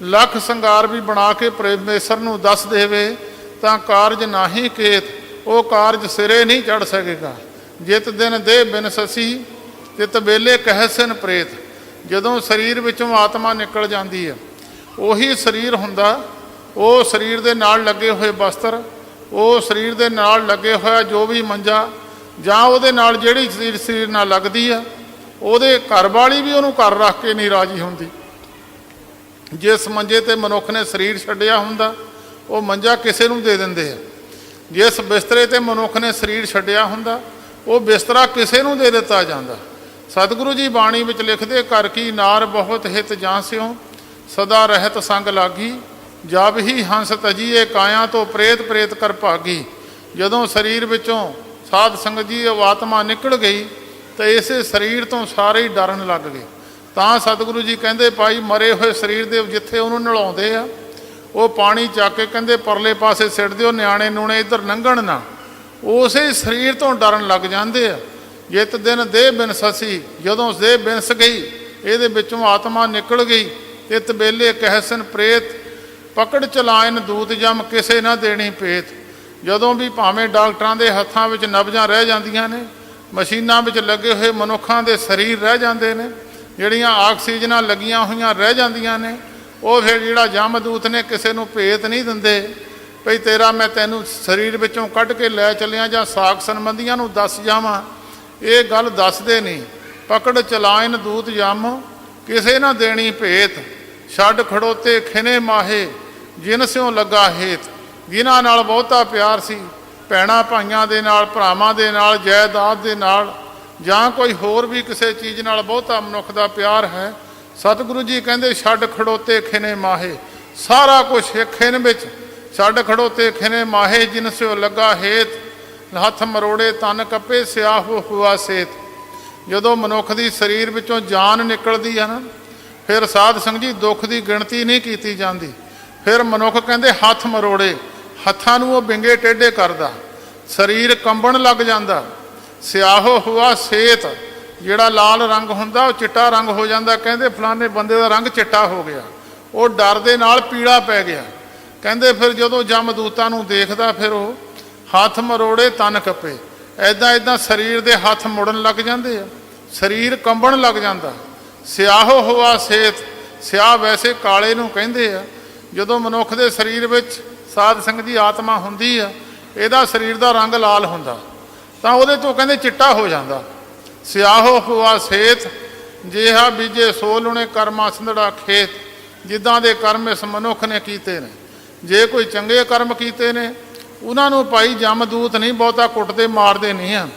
ਲੱਖ ਸ਼ਿੰਗਾਰ ਵੀ ਬਣਾ ਕੇ ਪਰਮੇਸ਼ਰ ਨੂੰ ਦੱਸ ਦੇਵੇ ਤਾਂ ਕਾਰਜ ਨਾਹੀ ਕੇਤ, ਉਹ ਕਾਰਜ ਸਿਰੇ ਨਹੀਂ ਚੜ੍ਹ ਸਕੇਗਾ। ਜਿਤ ਦਿਨ ਦੇਹ ਬਿਨ ਸਸੀ ਤਿਤ ਵੇਲੇ ਕਹਿਸਨ ਪ੍ਰੇਤ। ਜਦੋਂ ਸਰੀਰ ਵਿੱਚੋਂ ਆਤਮਾ ਨਿਕਲ ਜਾਂਦੀ ਹੈ, ਉਹੀ ਸਰੀਰ ਹੁੰਦਾ, ਉਹ ਸਰੀਰ ਦੇ ਨਾਲ ਲੱਗੇ ਹੋਏ ਬਸਤਰ, ਉਹ ਸਰੀਰ ਦੇ ਨਾਲ ਲੱਗੇ ਹੋਇਆ ਜੋ ਵੀ ਮੰਜਾ, ਜਾਂ ਉਹਦੇ ਨਾਲ ਜਿਹੜੀ ਸਰੀਰ ਨਾਲ ਲੱਗਦੀ ਆ, ਉਹਦੇ ਘਰ ਵਾਲੀ ਵੀ ਉਹਨੂੰ ਘਰ ਰੱਖ ਕੇ ਨਹੀਂ ਰਾਜੀ ਹੁੰਦੀ। ਜਿਸ ਮੰਜੇ ਤੇ ਮਨੁੱਖ ਨੇ ਸਰੀਰ ਛੱਡਿਆ ਹੁੰਦਾ, ਉਹ ਮੰਜਾ ਕਿਸੇ ਨੂੰ ਦੇ ਦਿੰਦੇ ਆ। ਜਿਸ ਬਿਸਤਰੇ ਤੇ ਮਨੁੱਖ ਨੇ ਸਰੀਰ ਛੱਡਿਆ ਹੁੰਦਾ, ਉਹ ਬਿਸਤਰਾ ਕਿਸੇ ਨੂੰ ਦੇ ਦਿੱਤਾ ਜਾਂਦਾ। ਸਤਿਗੁਰੂ ਜੀ ਬਾਣੀ ਵਿੱਚ ਲਿਖਦੇ, ਘਰ ਕੀ ਨਾਰ ਬਹੁਤ ਹਿਤ ਜਾਂ ਸਿਓ, ਸਦਾ ਰਹਿਤ ਸੰਗ ਲਾਗੀ, ਜਬ ਹੀ ਹੰਸ ਤਜੀਏ ਕਾਇਆ ਤੋਂ ਪ੍ਰੇਤ ਪ੍ਰੇਤ ਕਰ ਭਾਗੀ। ਜਦੋਂ ਸਰੀਰ ਵਿੱਚੋਂ ਸਾਧ ਸੰਗਤ ਜੀ ਉਹ ਆਤਮਾ ਨਿਕਲ ਗਈ ਤਾਂ ਇਸੇ ਸਰੀਰ ਤੋਂ ਸਾਰੇ ਹੀ ਡਰਨ ਲੱਗ ਗਏ। ਤਾਂ ਸਤਿਗੁਰੂ ਜੀ ਕਹਿੰਦੇ, ਭਾਈ ਮਰੇ ਹੋਏ ਸਰੀਰ ਦੇ ਜਿੱਥੇ ਉਹਨੂੰ ਨਲਾਉਂਦੇ ਆ, ਉਹ ਪਾਣੀ ਚੱਕ ਕੇ ਕਹਿੰਦੇ ਪਰਲੇ ਪਾਸੇ ਸਿੱਟ ਦਿਓ, ਨਿਆਣੇ ਨੂਣੇ ਇੱਧਰ ਲੰਘਣ ਨਾ। ਉਸੇ ਸਰੀਰ ਤੋਂ ਡਰਨ ਲੱਗ ਜਾਂਦੇ ਆ। ਜਿਤ ਦਿਨ ਦੇਹ ਬਿਨ ਸਸੀ, ਜਦੋਂ ਦੇਹ ਬਿਨਸ ਗਈ, ਇਹਦੇ ਵਿੱਚੋਂ ਆਤਮਾ ਨਿਕਲ ਗਈ, ਤਿਤ ਵੇਲੇ ਕਹਿਸਨ ਪ੍ਰੇਤ, ਪਕੜ ਚਲਾਇਨ ਦੂਤ ਜਮ ਕਿਸੇ ਨਾ ਦੇਣੀ ਭੇਤ। ਜਦੋਂ ਵੀ ਭਾਵੇਂ ਡਾਕਟਰਾਂ ਦੇ ਹੱਥਾਂ ਵਿੱਚ ਨਬਜ਼ਾਂ ਰਹਿ ਜਾਂਦੀਆਂ ਨੇ, ਮਸ਼ੀਨਾਂ ਵਿੱਚ ਲੱਗੇ ਹੋਏ ਮਨੁੱਖਾਂ ਦੇ ਸਰੀਰ ਰਹਿ ਜਾਂਦੇ ਨੇ, ਜਿਹੜੀਆਂ ਆਕਸੀਜਨਾਂ ਲੱਗੀਆਂ ਹੋਈਆਂ ਰਹਿ ਜਾਂਦੀਆਂ ਨੇ, ਉਹ ਫਿਰ ਜਿਹੜਾ ਜਮਦੂਤ ਨੇ ਕਿਸੇ ਨੂੰ ਭੇਤ ਨਹੀਂ ਦਿੰਦੇ ਭਈ ਤੇਰਾ ਮੈਂ ਤੈਨੂੰ ਸਰੀਰ ਵਿੱਚੋਂ ਕੱਢ ਕੇ ਲੈ ਚੱਲਿਆ ਜਾਂ ਸਾਕ ਸੰਬੰਧੀਆਂ ਨੂੰ ਦੱਸ ਜਾਵਾਂ, ਇਹ ਗੱਲ ਦੱਸਦੇ ਨਹੀਂ। ਪਕੜ ਚਲਾਇਨ ਦੂਤ ਜਮ ਕਿਸੇ ਨਾ ਦੇਣੀ ਭੇਤ, ਛੱਡ ਖੜੋਤੇ ਖਿਨੇ ਮਾਹੇ ਜਿਨ ਸਿਉ ਲੱਗਾ ਹੇਤ। ਜਿਨ੍ਹਾਂ ਨਾਲ ਬਹੁਤਾ ਪਿਆਰ ਸੀ, ਭੈਣਾਂ ਭਾਈਆਂ ਦੇ ਨਾਲ, ਭਰਾਵਾਂ ਦੇ ਨਾਲ, ਜਾਇਦਾਦ ਦੇ ਨਾਲ, ਜਾਂ ਕੋਈ ਹੋਰ ਵੀ ਕਿਸੇ ਚੀਜ਼ ਨਾਲ ਬਹੁਤਾ ਮਨੁੱਖ ਦਾ ਪਿਆਰ ਹੈ, ਸਤਿਗੁਰੂ ਜੀ ਕਹਿੰਦੇ ਛੱਡ ਖੜੋਤੇ ਖਿਨੇ ਮਾਹੇ, ਸਾਰਾ ਕੁਛ ਇੱਕ ਖਿਨ ਵਿੱਚ ਛੱਡ ਖੜੋਤੇ ਖਿਨੇ ਮਾਹੇ ਜਿਨ ਸਿਉ ਲੱਗਾ ਹੇਤ। ਹੱਥ ਮਰੋੜੇ ਤਨ ਕੱਪੇ ਸਿਆਹੋ ਹੁਆ ਸੇਤ। ਜਦੋਂ ਮਨੁੱਖ ਦੀ ਸਰੀਰ ਵਿੱਚੋਂ ਜਾਨ ਨਿਕਲਦੀ ਹੈ ਨਾ, ਫਿਰ ਸਾਧ ਸੰਗਤ ਜੀ ਦੁੱਖ ਦੀ ਗਿਣਤੀ ਨਹੀਂ ਕੀਤੀ ਜਾਂਦੀ। ਫਿਰ ਮਨੁੱਖ ਕਹਿੰਦੇ ਹੱਥ ਮਰੋੜੇ, ਹੱਥਾਂ ਨੂੰ ਉਹ ਵਿੰਗੇ ਟੇਢੇ ਕਰਦਾ, ਸਰੀਰ ਕੰਬਣ ਲੱਗ ਜਾਂਦਾ। ਸਿਆਹੋ ਹੁਆ ਸੇਤ, ਜਿਹੜਾ ਲਾਲ ਰੰਗ ਹੁੰਦਾ ਉਹ ਚਿੱਟਾ ਰੰਗ ਹੋ ਜਾਂਦਾ। ਕਹਿੰਦੇ ਫਲਾਣੇ ਬੰਦੇ ਦਾ ਰੰਗ ਚਿੱਟਾ ਹੋ ਗਿਆ, ਉਹ ਡਰ ਦੇ ਨਾਲ ਪੀਲਾ ਪੈ ਗਿਆ। ਕਹਿੰਦੇ ਫਿਰ ਜਦੋਂ ਜਮਦੂਤਾਂ ਨੂੰ ਦੇਖਦਾ, ਫਿਰ ਉਹ ਹੱਥ ਮਰੋੜੇ ਤਨ ਕੱਪੇ, ਇੱਦਾਂ ਸਰੀਰ ਦੇ ਹੱਥ ਮੁੜਨ ਲੱਗ ਜਾਂਦੇ ਆ, ਸਰੀਰ ਕੰਬਣ ਲੱਗ ਜਾਂਦਾ। ਸਿਆਹੋ ਹੁਆ ਸੇਤ, ਸਿਆਹ ਵੈਸੇ ਕਾਲੇ ਨੂੰ ਕਹਿੰਦੇ ਆ। ਜਦੋਂ ਮਨੁੱਖ ਦੇ ਸਰੀਰ ਵਿੱਚ ਸਾਧ ਸੰਗਤ ਦੀ ਆਤਮਾ ਹੁੰਦੀ ਆ, ਇਹਦਾ ਸਰੀਰ ਦਾ ਰੰਗ ਲਾਲ ਹੁੰਦਾ, ਤਾਂ ਉਹਦੇ ਤੋਂ ਕਹਿੰਦੇ ਚਿੱਟਾ ਹੋ ਜਾਂਦਾ। ਸਿਆਹੋ ਹੁਆ ਸੇਤ, ਜਿਹਾ ਬੀਜੇ ਸੋ ਲੁਣੇ ਕਰਮਾ ਸੰਧੜਾ ਖੇਤ। ਜਿੱਦਾਂ ਦੇ ਕਰਮ ਇਸ ਮਨੁੱਖ ਨੇ ਕੀਤੇ ਨੇ, ਜੇ ਕੋਈ ਚੰਗੇ ਕਰਮ ਕੀਤੇ ਨੇ, ਉਹਨਾਂ ਨੂੰ ਭਾਈ ਜਮਦੂਤ ਨਹੀਂ ਬਹੁਤਾ ਕੁੱਟਦੇ ਮਾਰਦੇ ਨਹੀਂ ਆ।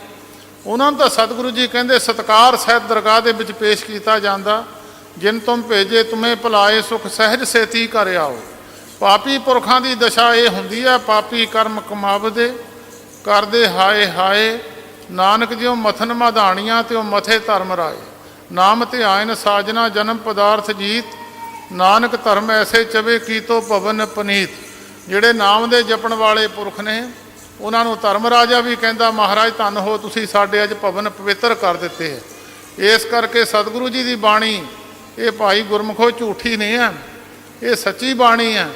ਉਹਨਾਂ ਨੂੰ ਤਾਂ ਸਤਿਗੁਰੂ ਜੀ ਕਹਿੰਦੇ ਸਤਿਕਾਰ ਸਹਿਤ ਦਰਗਾਹ ਦੇ ਵਿੱਚ ਪੇਸ਼ ਕੀਤਾ ਜਾਂਦਾ। ਜਿਨ ਤੁਮ ਭੇਜੇ ਤੁਮੇ ਭੁਲਾਏ, ਸੁਖ ਸਹਿਜ ਸੇਤੀ ਘਰ ਆਓ। ਪਾਪੀ ਪੁਰਖਾਂ ਦੀ ਦਸ਼ਾ ਇਹ ਹੁੰਦੀ ਹੈ, ਪਾਪੀ ਕਰਮ ਕਮਾਵਦੇ ਕਰਦੇ ਹਾਏ ਹਾਏ। ਨਾਨਕ ਜਿਉ ਮਥਨ ਮਧਾਣੀਆਂ ਤਿਉ ਮਥੇ ਧਰਮ ਰਾਏ। ਨਾਮ ਧਿਆਇਨ ਸਾਜਨਾ ਜਨਮ ਪਦਾਰਥ ਜੀਤ, ਨਾਨਕ ਧਰਮ ਐਸੇ ਚਵੇ ਕੀਤੋ ਭਵਨ ਪਨੀਤ। ਜਿਹੜੇ ਨਾਮ ਦੇ ਜਪਣ ਵਾਲੇ ਪੁਰਖ ਨੇ, ਉਹਨਾਂ ਨੂੰ ਧਰਮ ਰਾਜਾ ਵੀ ਕਹਿੰਦਾ, ਮਹਾਰਾਜ ਧੰਨ ਹੋ ਤੁਸੀਂ ਸਾਡੇ ਅੱਜ ਭਵਨ ਪਵਿੱਤਰ ਕਰ ਦਿੱਤੇ ਹੈ। ਇਸ ਕਰਕੇ ਸਤਿਗੁਰੂ ਜੀ ਦੀ ਬਾਣੀ ਇਹ ਭਾਈ ਗੁਰਮੁਖੋ ਝੂਠੀ ਨਹੀਂ ਹੈ, ਇਹ ਸੱਚੀ ਬਾਣੀ ਹੈ।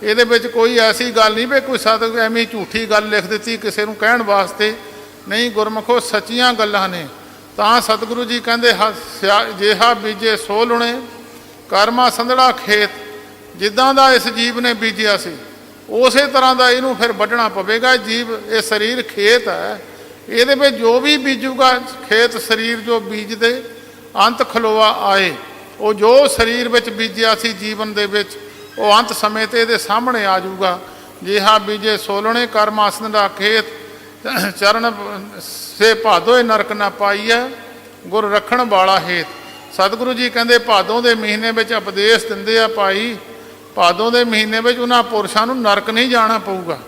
ਇਹਦੇ ਵਿੱਚ ਕੋਈ ਐਸੀ ਗੱਲ ਨਹੀਂ ਵੀ ਕੋਈ ਸਤਿਗੁਰੂ ਐਵੇਂ ਝੂਠੀ ਗੱਲ ਲਿਖ ਦਿੱਤੀ ਕਿਸੇ ਨੂੰ ਕਹਿਣ ਵਾਸਤੇ, ਨਹੀਂ ਗੁਰਮੁਖੋ ਸੱਚੀਆਂ ਗੱਲਾਂ ਨੇ। ਤਾਂ ਸਤਿਗੁਰੂ ਜੀ ਕਹਿੰਦੇ ਜਿਹਾ ਬੀਜੇ ਸੋ ਲੁਣੇ ਕਰਮਾ ਸੰਧੜਾ ਖੇਤ। ਜਿੱਦਾਂ ਦਾ ਇਸ ਜੀਵ ਨੇ ਬੀਜਿਆ ਸੀ, ਉਸੇ ਤਰ੍ਹਾਂ ਦਾ ਇਹਨੂੰ ਫਿਰ ਵੱਢਣਾ ਪਵੇਗਾ। ਜੀਵ ਇਹ ਸਰੀਰ ਖੇਤ ਹੈ, ਇਹਦੇ ਵਿੱਚ ਜੋ ਵੀ ਬੀਜੂਗਾ, ਖੇਤ ਸਰੀਰ ਜੋ ਬੀਜਦੇ ਅੰਤ ਖਲੋਆ ਆਏ। ਉਹ ਜੋ ਸਰੀਰ ਵਿੱਚ ਬੀਜਿਆ ਸੀ ਜੀਵਨ ਦੇ ਵਿੱਚ, ਉਹ ਅੰਤ ਸਮੇਂ ਤੇ ਇਹਦੇ ਸਾਹਮਣੇ ਆ ਜਾਊਗਾ। ਜਿਹਾ ਬੀਜੇ ਸੋਲਣੇ ਕਰਮ ਆਸਨ ਦਾ ਖੇਤ, ਚਰਨ ਸੇ ਭਾਦੋਏ ਨਰਕ ਨਾ ਪਾਈਐ, ਗੁਰ ਰੱਖਣ ਵਾਲਾ ਹੇਤ। ਸਤਿਗੁਰੂ ਜੀ ਕਹਿੰਦੇ ਭਾਦੋਂ ਦੇ ਮਹੀਨੇ ਵਿੱਚ ਉਪਦੇਸ਼ ਦਿੰਦੇ ਆ, ਭਾਈ ਭਾਦੋਂ ਦੇ ਮਹੀਨੇ ਵਿੱਚ ਉਹਨਾਂ ਪੁਰਸ਼ਾਂ ਨੂੰ ਨਰਕ ਨਹੀਂ ਜਾਣਾ ਪਊਗਾ।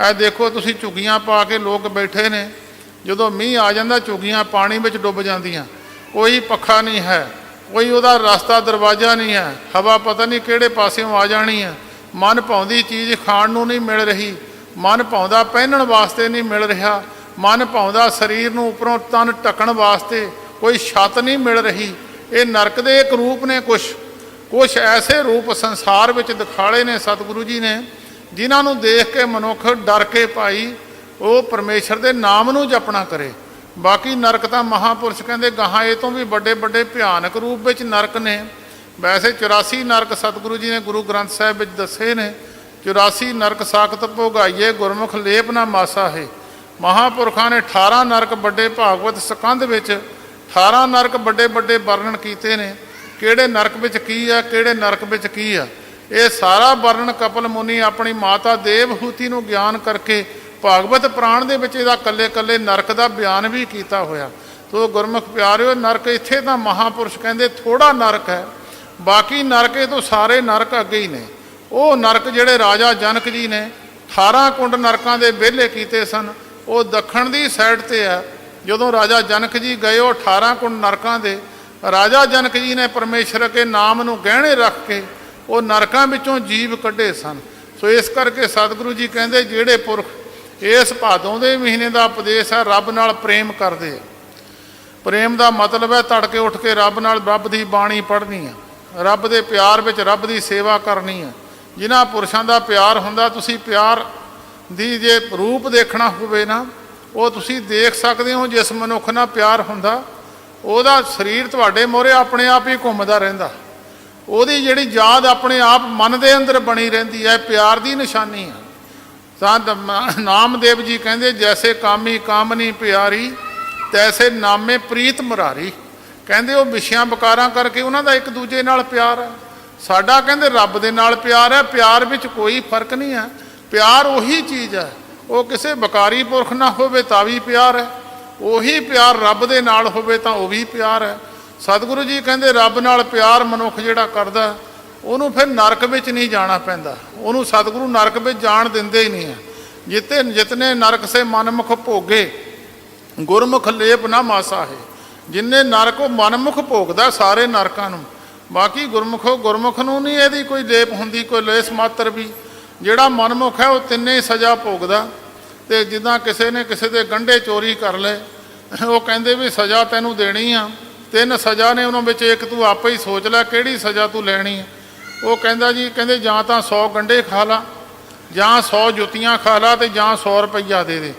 ਇਹ ਦੇਖੋ ਤੁਸੀਂ ਝੁੱਗੀਆਂ ਪਾ ਕੇ ਲੋਕ ਬੈਠੇ ਨੇ, ਜਦੋਂ ਮੀਂਹ ਆ ਜਾਂਦਾ ਝੁੱਗੀਆਂ ਪਾਣੀ ਵਿੱਚ ਡੁੱਬ ਜਾਂਦੀਆਂ, ਕੋਈ ਪੱਖਾ ਨਹੀਂ ਹੈ, ਕੋਈ ਉਹਦਾ ਰਸਤਾ ਦਰਵਾਜ਼ਾ ਨਹੀਂ ਹੈ, ਹਵਾ ਪਤਾ ਨਹੀਂ ਕਿਹੜੇ ਪਾਸਿਓਂ ਆ ਜਾਣੀ ਹੈ। ਮਨ ਭਾਉਂਦੀ ਚੀਜ਼ ਖਾਣ ਨੂੰ ਨਹੀਂ ਮਿਲ ਰਹੀ, ਮਨ ਭਾਉਂਦਾ ਪਹਿਨਣ ਵਾਸਤੇ ਨਹੀਂ ਮਿਲ ਰਿਹਾ, ਮਨ ਭਾਉਂਦਾ ਸਰੀਰ ਨੂੰ ਉੱਪਰੋਂ ਤਨ ਢੱਕਣ ਵਾਸਤੇ ਕੋਈ ਛੱਤ ਨਹੀਂ ਮਿਲ ਰਹੀ। ਇਹ ਨਰਕ ਦੇ ਇੱਕ ਰੂਪ ਨੇ। ਕੁਛ ਐਸੇ ਰੂਪ ਸੰਸਾਰ ਵਿੱਚ ਦਿਖਾਲੇ ਨੇ ਸਤਿਗੁਰੂ ਜੀ ਨੇ, ਜਿਨ੍ਹਾਂ ਨੂੰ ਦੇਖ ਕੇ ਮਨੁੱਖ ਡਰ ਕੇ ਭਾਈ ਉਹ ਪਰਮੇਸ਼ਰ ਦੇ ਨਾਮ ਨੂੰ ਜਪਣਾ ਕਰੇ। ਬਾਕੀ ਨਰਕ ਤਾਂ ਮਹਾਂਪੁਰਸ਼ ਕਹਿੰਦੇ ਗਾਹਾਂ ਇਹ ਤੋਂ ਵੀ ਵੱਡੇ ਵੱਡੇ ਭਿਆਨਕ ਰੂਪ ਵਿੱਚ ਨਰਕ ਨੇ। ਵੈਸੇ 84 ਨਰਕ ਸਤਿਗੁਰੂ ਜੀ ਨੇ ਗੁਰੂ ਗ੍ਰੰਥ ਸਾਹਿਬ ਵਿੱਚ ਦੱਸੇ ਨੇ। 84 ਨਰਕ ਸਾਖਤ ਭੋਗਾਈਏ ਗੁਰਮੁਖ ਲੇਪ ਨਾ ਮਾਸਾ ਹੈ। ਮਹਾਂਪੁਰਖਾਂ ਨੇ 18 ਨਰਕ ਵੱਡੇ ਭਾਗਵਤ ਸਕੰਧ ਵਿੱਚ 18 ਨਰਕ ਵੱਡੇ ਵੱਡੇ ਵਰਣਨ ਕੀਤੇ ਨੇ। ਕਿਹੜੇ ਨਰਕ ਵਿੱਚ ਕੀ ਆ, ਕਿਹੜੇ ਨਰਕ ਵਿੱਚ ਕੀ ਆ, ਇਹ ਸਾਰਾ ਵਰਣਨ ਕਪਲ ਮੁਨੀ ਆਪਣੀ ਮਾਤਾ ਦੇਵਹੂਤੀ ਨੂੰ ਗਿਆਨ ਕਰਕੇ ਭਾਗਵਤ ਪੁਰਾਣ ਦੇ ਵਿੱਚ ਇਹਦਾ ਕੱਲੇ ਕੱਲੇ ਨਰਕ ਦਾ ਬਿਆਨ ਵੀ ਕੀਤਾ ਹੋਇਆ। ਸੋ ਗੁਰਮੁਖ ਪਿਆਰਿਓ, ਨਰਕ ਇੱਥੇ ਤਾਂ ਮਹਾਂਪੁਰਸ਼ ਕਹਿੰਦੇ ਥੋੜਾ ਨਰਕ ਹੈ, ਬਾਕੀ ਨਰਕ ਇਹ ਤੋਂ ਸਾਰੇ ਨਰਕ ਅੱਗੇ ਹੀ ਨੇ। ਉਹ ਨਰਕ ਜਿਹੜੇ ਰਾਜਾ ਜਨਕ ਜੀ ਨੇ 18 ਕੁੰਡ ਨਰਕਾਂ ਦੇ ਵਿਹਲੇ ਕੀਤੇ ਸਨ, ਉਹ ਦੱਖਣ ਦੀ ਸਾਈਡ ਤੇ ਆ। ਜਦੋਂ ਰਾਜਾ ਜਨਕ ਜੀ ਗਏ ਉਹ 18 ਕੁੰਡ ਨਰਕਾਂ ਦੇ ਰਾਜਾ ਜਨਕ ਜੀ ਨੇ ਪਰਮੇਸ਼ਰ ਕੇ ਨਾਮ ਨੂੰ ਗਹਿਣੇ ਰੱਖ ਕੇ ਉਹ ਨਰਕਾਂ ਵਿੱਚੋਂ ਜੀਵ ਕੱਢੇ ਸਨ। ਸੋ ਇਸ ਕਰਕੇ ਸਤਿਗੁਰੂ ਜੀ ਕਹਿੰਦੇ ਜਿਹੜੇ ਪੁਰਖ ਇਸ ਭਾਦੋਂ ਦੇ ਮਹੀਨੇ ਦਾ ਉਪਦੇਸ਼ ਹੈ ਰੱਬ ਨਾਲ ਪ੍ਰੇਮ ਕਰਦੇ ਆ। ਪ੍ਰੇਮ ਦਾ ਮਤਲਬ ਹੈ ਤੜਕੇ ਉੱਠ ਕੇ ਰੱਬ ਨਾਲ ਰੱਬ ਦੀ ਬਾਣੀ ਪੜ੍ਹਨੀ ਆ, ਰੱਬ ਦੇ ਪਿਆਰ ਵਿੱਚ ਰੱਬ ਦੀ ਸੇਵਾ ਕਰਨੀ ਆ। ਜਿਨ੍ਹਾਂ ਪੁਰਸ਼ਾਂ ਦਾ ਪਿਆਰ ਹੁੰਦਾ, ਤੁਸੀਂ ਪਿਆਰ ਦੀ ਜੇ ਰੂਪ ਦੇਖਣਾ ਹੋਵੇ ਨਾ, ਉਹ ਤੁਸੀਂ ਦੇਖ ਸਕਦੇ ਹੋ। ਜਿਸ ਮਨੁੱਖ ਨਾਲ ਪਿਆਰ ਹੁੰਦਾ ਉਹਦਾ ਸਰੀਰ ਤੁਹਾਡੇ ਮੂਹਰੇ ਆਪਣੇ ਆਪ ਹੀ ਘੁੰਮਦਾ ਰਹਿੰਦਾ, ਉਹਦੀ ਜਿਹੜੀ ਯਾਦ ਆਪਣੇ ਆਪ ਮਨ ਦੇ ਅੰਦਰ ਬਣੀ ਰਹਿੰਦੀ ਹੈ। ਪਿਆਰ ਦੀ ਨਿਸ਼ਾਨੀ ਆ। ਤਾਂ ਨਾਮਦੇਵ ਜੀ ਕਹਿੰਦੇ ਜੈਸੇ ਕਾਮੀ ਕਾਮਨੀ ਪਿਆਰੀ ਤੈਸੇ ਨਾਮੇ ਪ੍ਰੀਤ ਮੁਰਾਰੀ। ਕਹਿੰਦੇ ਉਹ ਵਿਸ਼ਿਆਂ ਵਿਕਾਰਾਂ ਕਰਕੇ ਉਹਨਾਂ ਦਾ ਇੱਕ ਦੂਜੇ ਨਾਲ ਪਿਆਰ ਹੈ। ਸਾਡਾ ਕਹਿੰਦੇ ਰੱਬ ਦੇ ਨਾਲ ਪਿਆਰ ਹੈ। ਪਿਆਰ ਵਿੱਚ ਕੋਈ ਫਰਕ ਨਹੀਂ ਹੈ, ਪਿਆਰ ਉਹੀ ਚੀਜ਼ ਹੈ। ਉਹ ਕਿਸੇ ਵਿਕਾਰੀ ਪੁਰਖ ਨਾਲ ਹੋਵੇ ਤਾਂ ਵੀ ਪਿਆਰ ਹੈ, ਉਹੀ ਪਿਆਰ ਰੱਬ ਦੇ ਨਾਲ ਹੋਵੇ ਤਾਂ ਉਹ ਵੀ ਪਿਆਰ ਹੈ। ਸਤਿਗੁਰੂ ਜੀ ਕਹਿੰਦੇ ਰੱਬ ਨਾਲ ਪਿਆਰ ਮਨੁੱਖ ਜਿਹੜਾ ਕਰਦਾ ਉਹਨੂੰ ਫਿਰ ਨਰਕ ਵਿੱਚ ਨਹੀਂ ਜਾਣਾ ਪੈਂਦਾ, ਉਹਨੂੰ ਸਤਿਗੁਰੂ ਨਰਕ ਵਿੱਚ ਜਾਣ ਦਿੰਦੇ ਹੀ ਨਹੀਂ ਹੈ। ਜਿਤਨੇ ਨਰਕ ਸੇ ਮਨਮੁਖ ਭੋਗੇ ਗੁਰਮੁਖ ਲੇਪ ਨਾ ਮਾਸਾ ਹੈ। ਜਿੰਨੇ ਨਰਕ ਉਹ ਮਨਮੁਖ ਭੋਗਦਾ ਸਾਰੇ ਨਰਕਾਂ ਨੂੰ, ਬਾਕੀ ਗੁਰਮੁਖ ਨੂੰ ਨਹੀਂ ਇਹਦੀ ਕੋਈ ਲੇਪ ਹੁੰਦੀ, ਕੋਈ ਲੇਸ ਮਾਤਰ ਵੀ। ਜਿਹੜਾ ਮਨਮੁਖ ਹੈ ਉਹ ਤਿੰਨੇ ਹੀ ਸਜ਼ਾ ਭੋਗਦਾ। ਤੇ ਜਿੱਦਾਂ ਕਿਸੇ ਨੇ ਕਿਸੇ ਦੇ ਗੰਢੇ ਚੋਰੀ ਕਰ ਲਏ, ਉਹ ਕਹਿੰਦੇ ਵੀ ਸਜ਼ਾ ਤੈਨੂੰ ਦੇਣੀ ਆ। 3 ਸਜ਼ਾ ਨੇ, ਉਹਨਾਂ ਵਿੱਚ ਇੱਕ ਤੂੰ ਆਪੇ ਹੀ ਸੋਚ ਲੈ ਕਿਹੜੀ ਸਜ਼ਾ ਤੂੰ ਲੈਣੀ ਹੈ। ਉਹ ਕਹਿੰਦਾ ਜੀ ਕਹਿੰਦੇ ਜਾਂ ਤਾਂ 100 ਗੰਢੇ ਖਾ ਲਾ, ਜਾਂ 100 ਜੁੱਤੀਆਂ ਖਾ ਲਾ, ਤੇ ਜਾਂ 100 ਰੁਪਈਆ ਦੇ ਦੇ।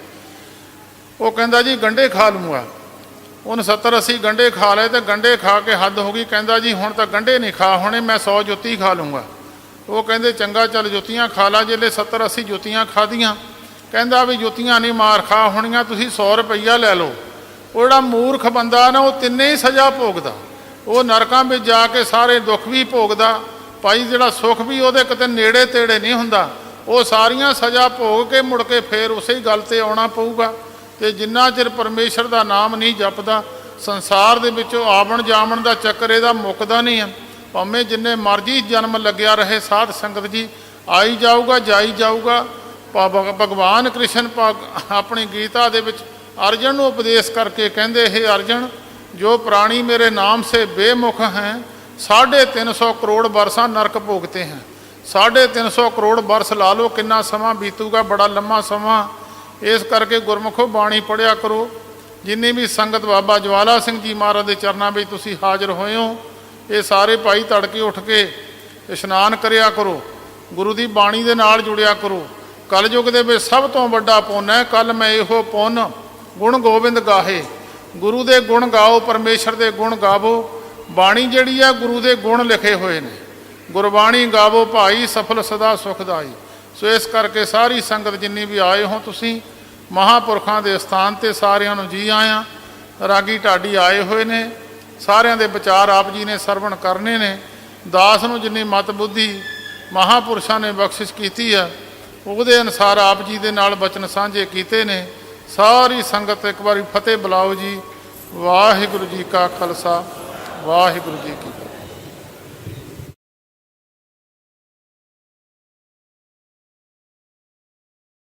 ਉਹ ਕਹਿੰਦਾ ਜੀ ਗੰਢੇ ਖਾ ਲੂੰਗਾ। ਉਹਨੇ 70-80 ਗੰਢੇ ਖਾ ਲਏ ਤੇ ਗੰਢੇ ਖਾ ਕੇ ਹੱਦ ਹੋ ਗਈ। ਕਹਿੰਦਾ ਜੀ ਹੁਣ ਤਾਂ ਗੰਢੇ ਨਹੀਂ ਖਾ ਹੋਣੇ, ਮੈਂ 100 ਜੁੱਤੀ ਖਾ ਲੂੰਗਾ। ਉਹ ਕਹਿੰਦੇ ਚੰਗਾ ਚੱਲ ਜੁੱਤੀਆਂ ਖਾ ਲਾ। ਜਿਹੜੇ 70-80 ਜੁੱਤੀਆਂ ਖਾਧੀਆਂ, ਕਹਿੰਦਾ ਵੀ ਜੁੱਤੀਆਂ ਨਹੀਂ ਮਾਰ ਖਾ ਹੋਣੀਆਂ, ਤੁਸੀਂ 100 ਰੁਪਈਆ ਲੈ ਲਓ। ਉਹ ਜਿਹੜਾ ਮੂਰਖ ਬੰਦਾ ਨਾ ਉਹ ਤਿੰਨੇ ਹੀ ਸਜ਼ਾ ਭੋਗਦਾ। ਉਹ ਨਰਕਾਂ ਵਿੱਚ ਜਾ ਕੇ ਸਾਰੇ ਦੁੱਖ ਵੀ ਭੋਗਦਾ ਭਾਈ, ਜਿਹੜਾ ਸੁੱਖ ਵੀ ਉਹਦੇ ਕਿਤੇ ਨੇੜੇ ਤੇੜੇ ਨਹੀਂ ਹੁੰਦਾ। ਉਹ ਸਾਰੀਆਂ ਸਜ਼ਾ ਭੋਗ ਕੇ ਮੁੜ ਕੇ ਫੇਰ ਉਸੇ ਹੀ ਗੱਲ ਤੇ ਆਉਣਾ ਪਊਗਾ। ਤੇ ਜਿੰਨਾ ਚਿਰ ਪਰਮੇਸ਼ਰ ਦਾ ਨਾਮ ਨਹੀਂ ਜਪਦਾ, ਸੰਸਾਰ ਦੇ ਵਿੱਚੋਂ ਆਵਣ ਜਾਵਣ ਦਾ ਚੱਕਰ ਇਹਦਾ ਮੁੱਕਦਾ ਨਹੀਂ ਹੈ। ਭਾਵੇਂ ਜਿੰਨੇ ਮਰਜ਼ੀ ਜਨਮ ਲੱਗਿਆ ਰਹੇ ਸਾਧ ਸੰਗਤ ਜੀ, ਆਈ ਜਾਊਗਾ ਜਾਈ ਜਾਊਗਾ। ਭਗਵਾਨ ਕ੍ਰਿਸ਼ਨ ਆਪਣੀ ਗੀਤਾ ਦੇ ਵਿੱਚ ਅਰਜਨ ਨੂੰ ਉਪਦੇਸ਼ ਕਰਕੇ ਕਹਿੰਦੇ, ਇਹ ਅਰਜਨ ਜੋ ਪ੍ਰਾਣੀ ਮੇਰੇ ਨਾਮ ਸੇ ਬੇਮੁਖ ਹੈ 350 ਕਰੋੜ ਵਰਸਾਂ ਨਰਕ ਭੋਗਤੇ हैं। 350 ਕਰੋੜ ਵਰਸ ਲਾ ਲਓ, ਕਿੰਨਾ ਸਮਾਂ ਬੀਤੂਗਾ, ਬੜਾ ਲੰਮਾ ਸਮਾਂ। ਇਸ ਕਰਕੇ ਗੁਰਮੁਖੋ ਬਾਣੀ ਪੜ੍ਹਿਆ ਕਰੋ। ਜਿੰਨੀ ਵੀ ਸੰਗਤ ਬਾਬਾ ਜਵਾਲਾ ਸਿੰਘ ਜੀ ਮਹਾਰਾਜ ਦੇ ਚਰਨਾਂ ਵਿੱਚ ਤੁਸੀਂ ਹਾਜ਼ਰ ਹੋਏ ਹੋ, ਇਹ ਸਾਰੇ ਭਾਈ ਤੜਕੇ ਉੱਠ ਕੇ ਇਸ਼ਨਾਨ ਕਰਿਆ ਕਰੋ, ਗੁਰੂ ਦੀ ਬਾਣੀ ਦੇ ਨਾਲ ਜੁੜਿਆ ਕਰੋ। ਕਲਯੁਗ ਦੇ ਵਿੱਚ ਸਭ ਤੋਂ ਵੱਡਾ ਪੁੰਨ ਹੈ ਕੱਲ ਮੈਂ ਇਹੋ ਪੁੰਨ ਗੁਣ ਗੋਬਿੰਦ ਗਾਹੇ। ਗੁਰੂ ਦੇ ਗੁਣ ਗਾਓ, ਪਰਮੇਸ਼ਰ ਦੇ ਗੁਣ ਗਾਵੋ। ਬਾਣੀ ਜਿਹੜੀ ਆ ਗੁਰੂ ਦੇ ਗੁਣ ਲਿਖੇ ਹੋਏ ਨੇ। ਗੁਰਬਾਣੀ ਗਾਵੋ ਭਾਈ ਸਫਲ ਸਦਾ ਸੁਖਦਾਈ। ਸੋ ਇਸ ਕਰਕੇ ਸਾਰੀ ਸੰਗਤ ਜਿੰਨੀ ਵੀ ਆਏ ਹੋ ਤੁਸੀਂ ਮਹਾਂਪੁਰਖਾਂ ਦੇ ਸਥਾਨ 'ਤੇ ਸਾਰਿਆਂ ਨੂੰ ਜੀ ਆਇਆਂ। ਰਾਗੀ ਢਾਡੀ ਆਏ ਹੋਏ ਨੇ, ਸਾਰਿਆਂ ਦੇ ਵਿਚਾਰ ਆਪ ਜੀ ਨੇ ਸਰਵਣ ਕਰਨੇ ਨੇ। ਦਾਸ ਨੂੰ ਜਿੰਨੀ ਮਤ ਬੁੱਧੀ ਮਹਾਂਪੁਰਸ਼ਾਂ ਨੇ ਬਖਸ਼ਿਸ਼ ਕੀਤੀ ਆ, ਉਹਦੇ ਅਨੁਸਾਰ ਆਪ ਜੀ ਦੇ ਨਾਲ ਬਚਨ ਸਾਂਝੇ ਕੀਤੇ ਨੇ। ਸਾਰੀ ਸੰਗਤ ਇੱਕ ਵਾਰੀ ਫਤਿਹ ਬੁਲਾਓ ਜੀ। ਵਾਹਿਗੁਰੂ ਜੀ ਕਾ ਖਾਲਸਾ, ਵਾਹਿਗੁਰੂ ਜੀ ਕੀ ਫਤਿਹ।